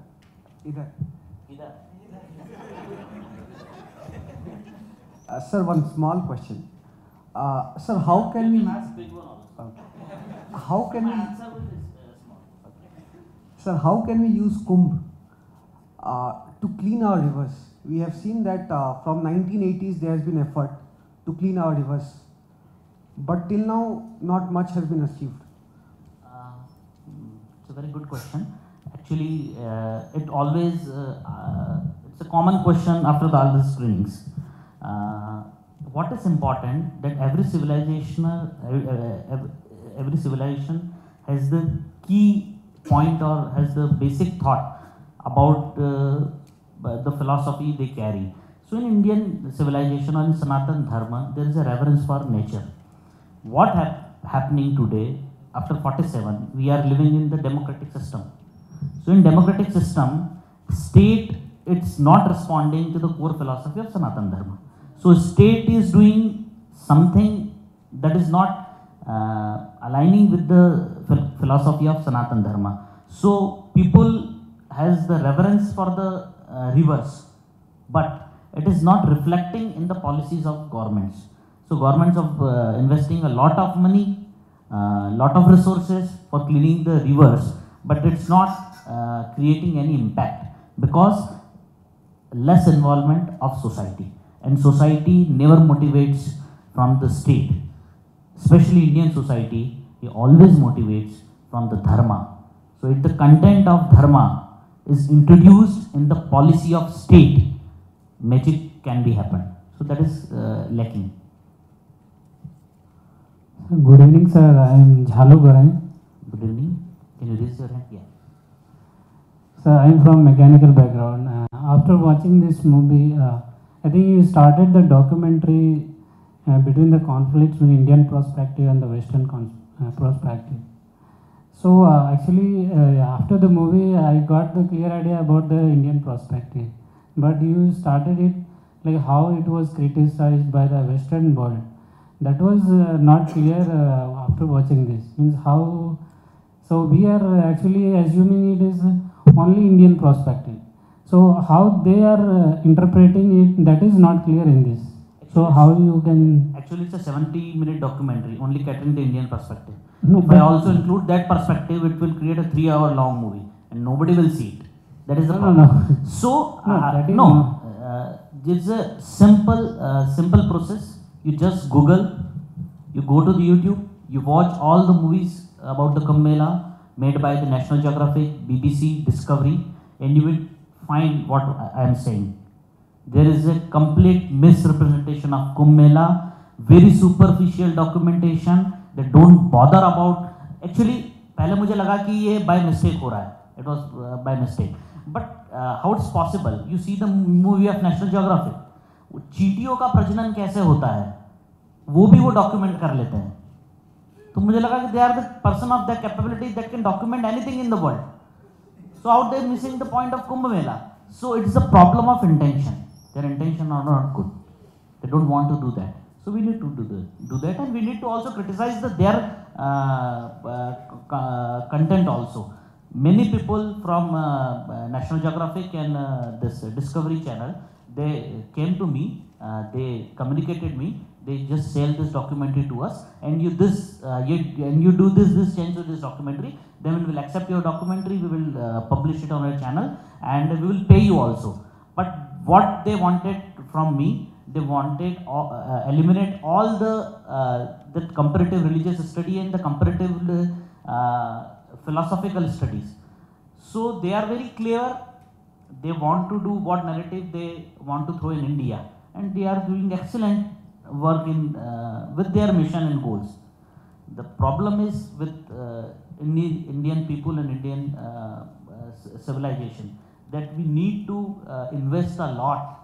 sir, one small question. Sir, how can we? How can we? Sir, how can we use Kumbh to clean our rivers? We have seen that from 1980s there has been effort to clean our rivers, but till now not much has been achieved. It's a very good question. Actually, it always it's a common question after all the screenings. What is important that every civilization has the key point or has the basic thought about the philosophy they carry. So in Indian civilization or in Sanatan Dharma, there is a reverence for nature. What happening today, after 47, we are living in the democratic system. So in democratic system, state, it's not responding to the core philosophy of Sanatan Dharma. So state is doing something that is not aligning with the philosophy of Sanatan Dharma. So people has the reverence for the rivers, but it is not reflecting in the policies of governments. So governments are investing a lot of money, lot of resources for cleaning the rivers, but it's not creating any impact because less involvement of society, and society never motivates from the state, especially Indian society. It always motivates from the dharma. So if the content of dharma is introduced in the policy of state, magic can be happen. So that is lacking. Good evening, sir. I am Jhalu Garai. Good evening. Can you raise your hand? Yeah. Sir, I am from mechanical background. After watching this movie, I think you started the documentary between the conflicts in Indian perspective and the Western perspective. So actually, after the movie, I got the clear idea about the Indian perspective. But you started it like how it was criticized by the Western world. That was not clear after watching this. Means how? So we are actually assuming it is only Indian perspective. So how they are interpreting it, that is not clear in this. So how you can... Actually, it's a 70-minute documentary, only catering the Indian perspective. No, if I also include that perspective, it will create a 3-hour long movie, and nobody will see it. That is the problem. So, it's a simple process. You just Google, you go to the YouTube, you watch all the movies about the Kumbh Mela made by the National Geographic, BBC, Discovery, and you will find what I am saying. There is a complete misrepresentation of Kumbh Mela, very superficial documentation. They don't bother about. Actually, पहले मुझे लगा कि ये by mistake हो रहा है. It was by mistake. But how it's possible? You see the movie of National Geographic. चींटियों का प्रजनन कैसे होता है? वो भी वो document कर लेते हैं. तो मुझे लगा कि they are the person of their capability that can document anything in the world. So how they missing the point of Kumbh Mela? So it is a problem of intention. Their intention are not good. They don't want to do that. So we need to do that, and we need to also criticize their content also. Many people from National Geographic and this Discovery Channel, they came to me, they communicated me, they just sell this documentary to us, and you do this change to this documentary, then we will accept your documentary, we will publish it on our channel, and we will pay you also. But what they wanted from me, they wanted eliminate all the comparative religious study and the comparative philosophical studies. So they are very clear. They want to do what narrative they want to throw in India, and they are doing excellent work in with their mission and goals. The problem is with Indian people and Indian civilization that we need to invest a lot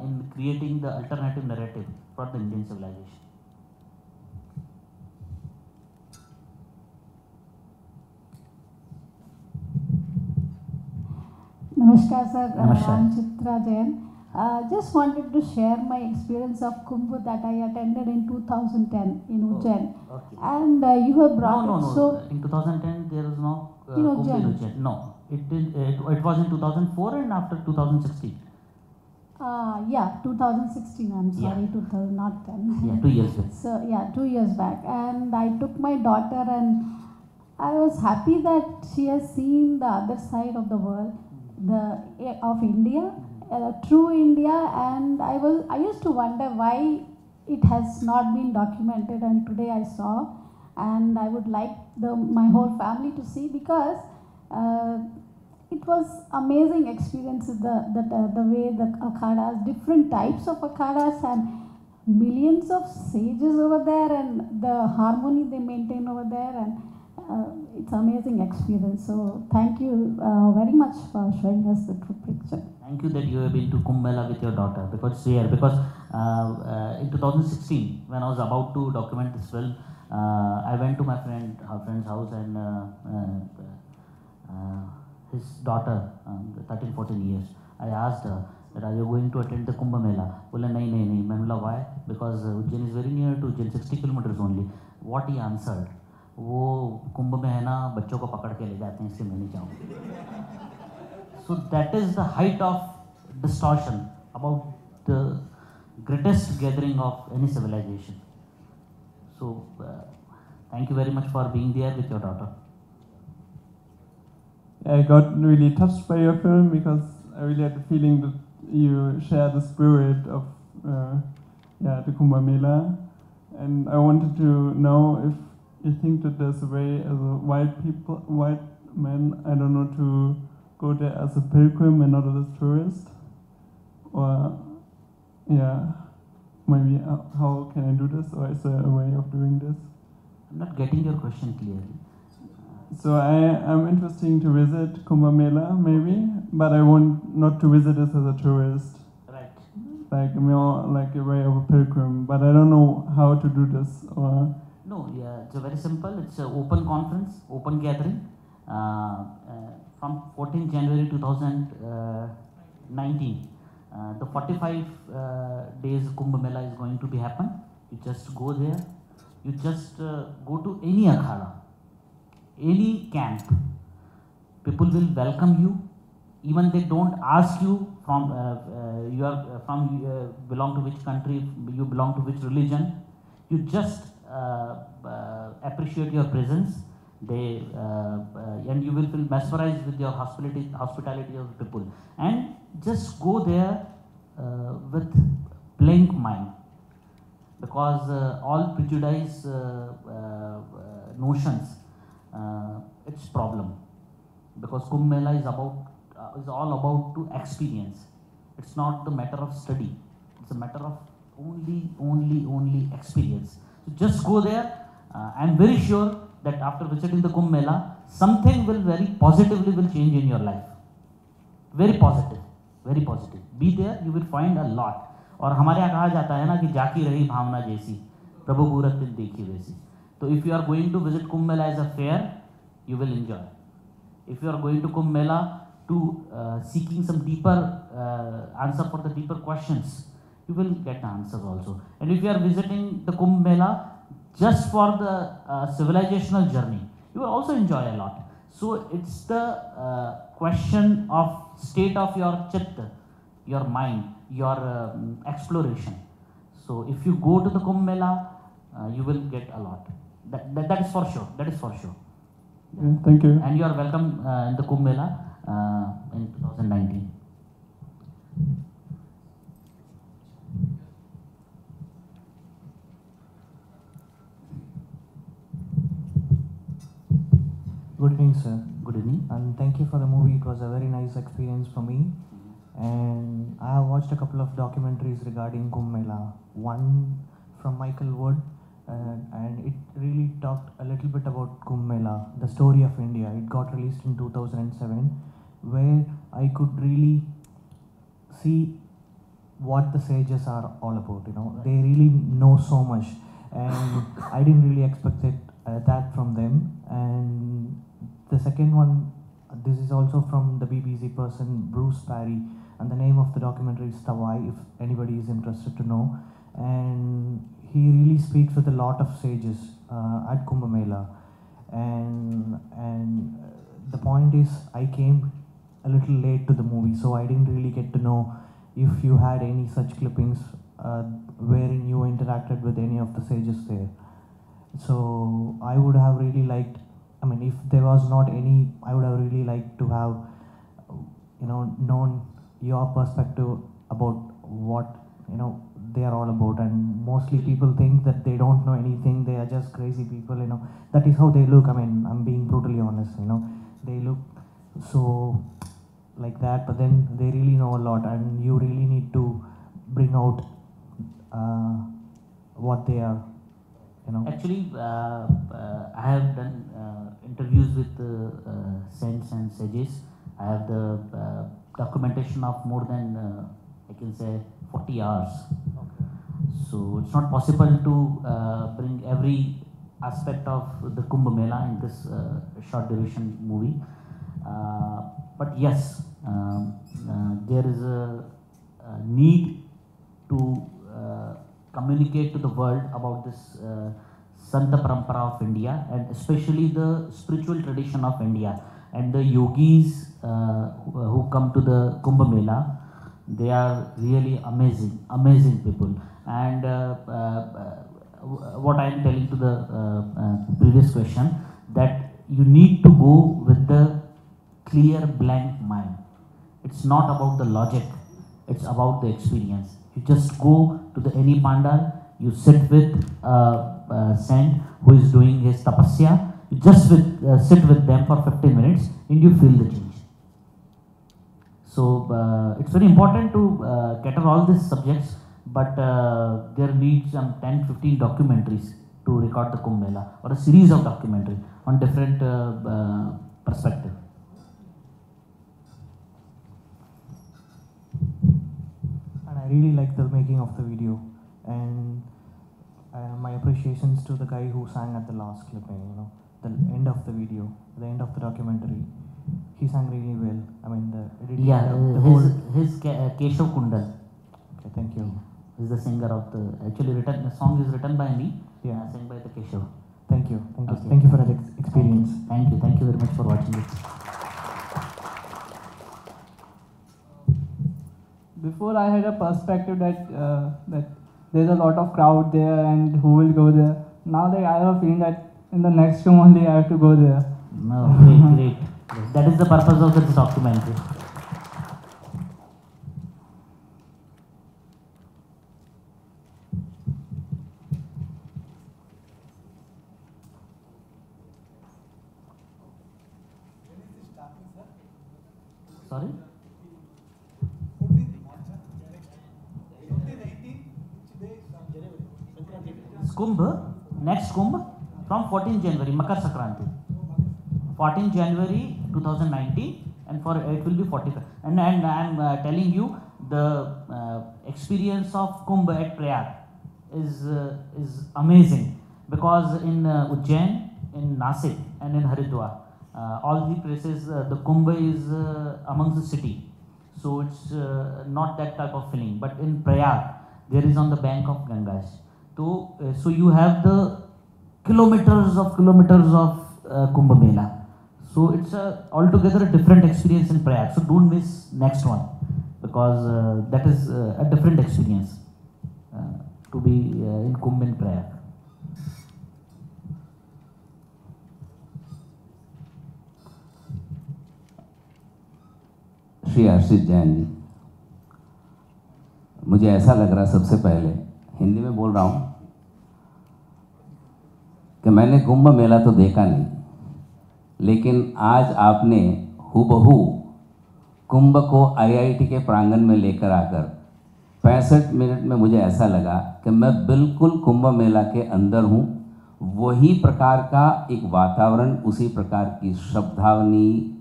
in creating the alternative narrative for the Indian civilization. Namaskar, sir. Namaskar. I'm Chitra Jain. Just wanted to share my experience of Kumbh that I attended in 2010 in Ujjain. Okay. And you have brought No. it so... In 2010 there is no in Kumbh in Ujjain. Ujjain. No, it was in 2004 and after 2016. Yeah, 2016, I'm sorry, Yeah. 2000, not 10. Yeah, 2 years back. So, yeah, 2 years back. And I took my daughter, and I was happy that she has seen the other side of the world, of India, true India. And I used to wonder why it has not been documented, and today I saw, and I would like my whole family to see, because it was amazing experience, the way the akhadas, different types of akhadas, and millions of sages over there, and the harmony they maintain over there, and it's amazing experience. So thank you very much for showing us the true picture. Thank you that you have been to Kumbh Mela with your daughter, because in 2016 when I was about to document this film, I went to her friend's house, and his daughter, 13-14 years, I asked her that are you going to attend the Kumbh Mela? Bola nahi. Maine why? Because Ujjain is very near to Ujjain, 60 kilometers only. What he answered, वो कुंभ में है ना बच्चों को पकड़ के ले जाते हैं इसलिए मैं नहीं जाऊँगा. So that is the height of distortion about the greatest gathering of any civilization. So, thank you very much for being there with your daughter. I got really touched by your film because I really had the feeling that you share the spirit of the Kumbh Mela, and I wanted to know if you think that there's a way as a white man, I don't know, to go there as a pilgrim and not as a tourist, or maybe how can I do this, or is there a way of doing this? I'm not getting your question clearly. So I'm interested to visit Kumbh Mela maybe, but I want not to visit this as a tourist. Right. Like more like a way of a pilgrim, but I don't know how to do this. Or no, yeah, it's a very simple. It's an open conference, open gathering. From 14 January 2019, the 45 days Kumbh Mela is going to be happen. You just go there. You just go to any akhada, any camp. People will welcome you. Even they don't ask you from belong to which country, you belong to which religion. You just appreciate your presence. They and you will feel mesmerized with your hospitality of people, and just go there with blank mind, because all prejudice notions, it's problem, because Kumbh Mela is all about to experience. It's not the matter of study. It's a matter of only experience. So just go there. I'm very sure that after visiting the Kumbh Mela, something will very positively will change in your life. Very positive, very positive. Be there, you will find a lot. और हमारे यहाँ कहा जाता है ना कि जाकी रही भावना जैसी, प्रभु पूरत दिन देखी वैसी. So if you are going to visit Kumbh Mela as a fair, you will enjoy. If you are going to Kumbh Mela to seeking some deeper answer for the deeper questions, you will get answers also. And if you are visiting the Kumbh Mela just for the civilizational journey, you will also enjoy a lot. So it's the question of state of your chitta, your mind, your exploration. So if you go to the Kumbh Mela, you will get a lot. That is for sure. That is for sure. Yeah, thank you. And you are welcome in the Kumbh Mela in 2019. Good evening, sir. Good evening. And thank you for the movie. It was a very nice experience for me. And I have watched a couple of documentaries regarding Kumbh Mela. One from Michael Wood, and it really talked a little bit about Kumbh Mela, the story of India. It got released in 2007, where I could really see what the sages are all about. You know, they really know so much, and I didn't really expect that from them. And the second one, this is also from the BBC person Bruce Parry, and the name of the documentary is Tawai, if anybody is interested to know. And he really speaks with a lot of sages at Kumbh Mela. And the point is, I came a little late to the movie, so I didn't really get to know if you had any such clippings wherein you interacted with any of the sages there. So I would have really liked, I mean, if there was not any, I would have really liked to have, known your perspective about what, they are all about. And mostly people think that they don't know anything, they are just crazy people, that is how they look. I mean, I'm being brutally honest, they look so like that, but then they really know a lot, and you really need to bring out what they are. Actually, I have done interviews with saints and sages. I have the documentation of more than, I can say, 40 hours. Okay. So it's not possible to bring every aspect of the Kumbh Mela in this short duration movie. But yes, there is a need to communicate to the world about this Santa Parampara of India, and especially the spiritual tradition of India, and the yogis who come to the Kumbh Mela They are really amazing, amazing people. And what I am telling to the previous question, that you need to go with the clear blank mind. It's not about the logic, it's about the experience. You just go to the any pandal, you sit with a saint who is doing his tapasya, you just sit with them for 15 minutes and you feel the change. So it's very important to cater all these subjects, but there needs some 10-15 documentaries to record the Kumbh Mela, or a series of documentaries on different perspective. And I really like the making of the video, and my appreciations to the guy who sang at the last clipping, you know, the end of the video, the end of the documentary. He sang really well. I mean, the editing. Yeah, his Keshav Kundal. Okay, thank you. He's the singer of the. Actually, the song is written by me. Yeah, sang by the Keshav. Thank you, thank you, Okay. thank you for that experience. Thank you very much for watching it. Before I had a perspective that that there's a lot of crowd there and who will go there. Now that I have a feeling that in the next room only I have to go there. No, great. That is the purpose of this documentary. Sorry? Kumbh, next Kumbh from 14 January, Makar Sankranti. 14 January 2019, and for it will be 45. And I am telling you, the experience of Kumbh at Prayag is amazing, because in Ujjain, in Nasik, and in Haridwar, all the places the Kumbh is amongst the city, so it's not that type of feeling. But in Prayag, there is on the bank of Ganges. So you have the kilometers of Kumbh Mela. So it's altogether a different experience in Prayag. So don't miss next one, because that is a different experience to be in Kumbh in Prayag. Shri हर्षित जैन जी, मुझे ऐसा लग रहा सबसे पहले, हिंदी में बोल रहा हूँ, कि मैंने कुंभ मेला तो देखा नहीं, लेकिन आज आपने हूबहू कुंभ को आईआईटी के प्रांगण में लेकर आकर 65 मिनट में मुझे ऐसा लगा कि मैं बिल्कुल कुंभ मेला के अंदर हूँ। वही प्रकार का एक वातावरण, उसी प्रकार की शब्दावली,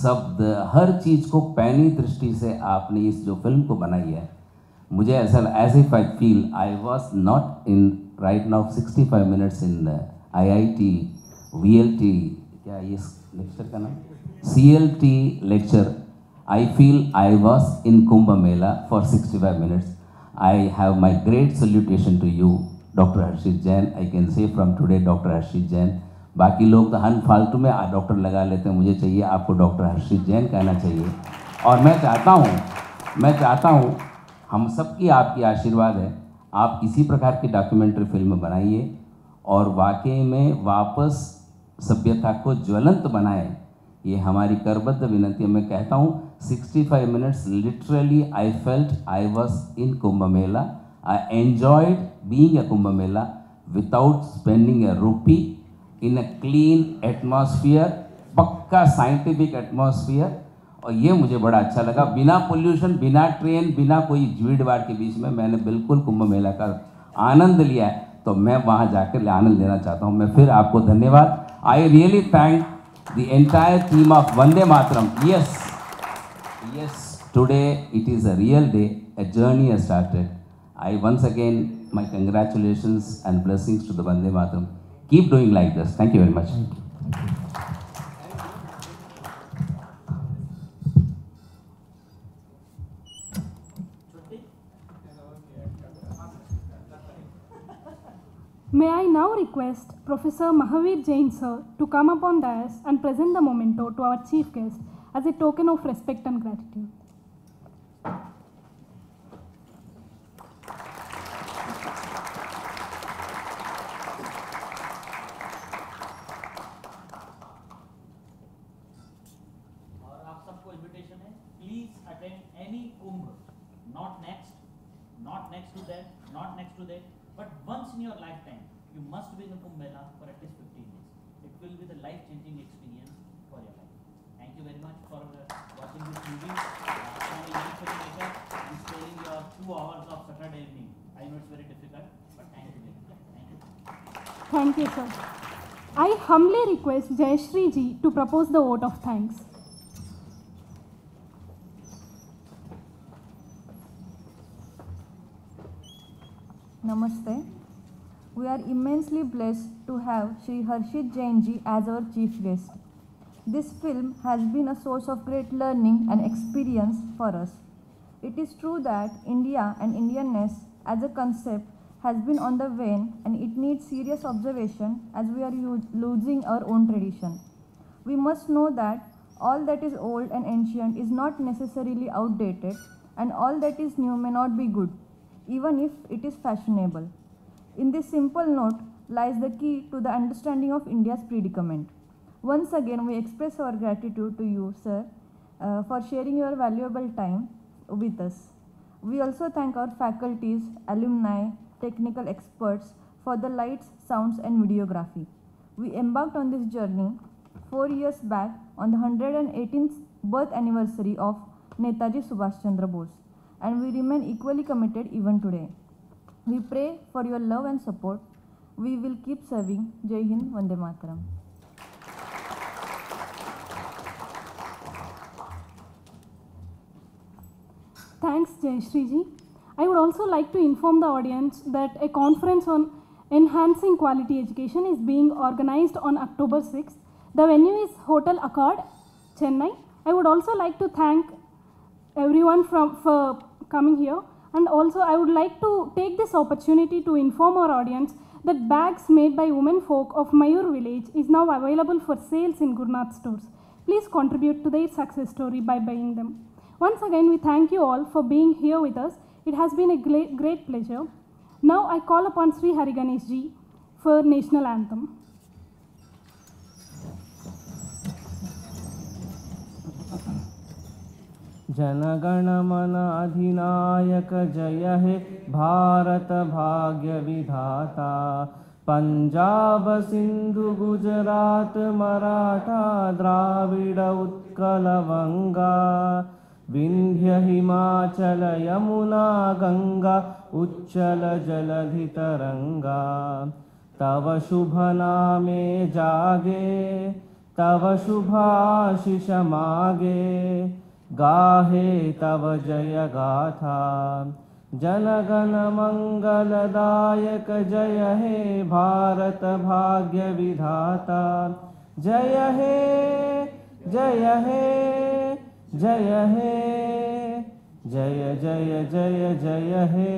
शब्द, हर चीज़ को पैनी दृष्टि से आपने इस जो फिल्म को बनाई है, मुझे ऐसा as if I feel I was not in right now 65 minutes in IIT VLT, क्या ये लेक्चर का नाम, CLT lecture. I feel I was in Kumbh Mela for 65 minutes. I have my great salutation to you, Dr. Harshit Jain. I can say from today, Dr. Harshit Jain. बाकी लोग तो हन फालतू में डॉक्टर लगा लेते हैं, मुझे चाहिए आपको डॉक्टर हर्षित जैन कहना चाहिए. और मैं चाहता हूँ हम सबकी आपकी आशीर्वाद है, आप इसी प्रकार की डॉक्यूमेंट्री फिल्म बनाइए और वाकई में वापस सभ्यता को ज्वलंत बनाए. ये हमारी करबद्ध विनती है. मैं कहता हूँ 65 minutes literally I felt I was in Kumbh Mela. I enjoyed being a Kumbh Mela without spending a rupee, in a clean atmosphere, पक्का scientific atmosphere. और ये मुझे बड़ा अच्छा लगा, बिना पोल्यूशन, बिना ट्रेन, बिना कोई भीड़ भाड़ के बीच में मैंने बिल्कुल कुंभ मेला का आनंद लिया है. तो मैं वहाँ जाकर आनंद लेना चाहता हूँ. मैं फिर आपको धन्यवाद. I really thank the entire team of Vande Mataram. Yes, today it is a real day, a journey has started. I once again, my congratulations and blessings to the Vande Mataram. Keep doing like this. Thank you very much. May I now request Professor Mahavir Jain sir to come up on dais and present the memento to our chief guest as a token of respect and gratitude. not next to that, but once in your lifetime, you must be in the Kumbh Mela for at least 15 days. It will be the life-changing experience for your life. Thank you very much for watching this movie. From a young filmmaker, is sparing your 2 hours of Saturday evening. I know it's very difficult, but thank you very much. Thank you. Thank you, sir. I humbly request Jayashree ji to propose the vote of thanks. Namaste. We are immensely blessed to have Shri Harshit Jain ji as our chief guest. This film has been a source of great learning and experience for us. It is true that India and Indianness as a concept has been on the wane, and it needs serious observation as we are losing our own tradition. We must know that all that is old and ancient is not necessarily outdated, and all that is new may not be good, even if it is fashionable. In this simple note lies the key to the understanding of India's predicament. Once again, we express our gratitude to you, sir, for sharing your valuable time with us. We also thank our faculties, alumni, technical experts for the lights, sounds, and videography. We embarked on this journey 4 years back on the 118th birth anniversary of Netaji Subhash Chandra Bose, and we remain equally committed even today. We pray for your love and support. We will keep serving. Jai Hind, Vande Mataram. Thanks, Jayashree ji. I would also like to inform the audience that a conference on enhancing quality education is being organized on October 6th. The venue is Hotel Accord, Chennai. I would also like to thank everyone for coming here, and also I would like to take this opportunity to inform our audience that bags made by women folk of Mayur village is now available for sales in Gurnath stores. Please contribute to their success story by buying them. Once again, we thank you all for being here with us. It has been a great pleasure. Now I call upon Sri Hari Ganesh ji for national anthem. जनगण मन अधिनायक जय हे भारत भाग्य विधाता पंजाब सिंधु गुजरात मराठा द्राविड़ उत्कल वंगा विंध्य हिमाचल यमुना गंगा उच्चल जलधि तरंगा तव शुभ नामे जागे तव शुभाशिष मागे गाहे तव जय गाथा जनगण मंगलदायक जय हे भारत भाग्य विधाता जय हे जय हे जय हे जय जय जय जय हे।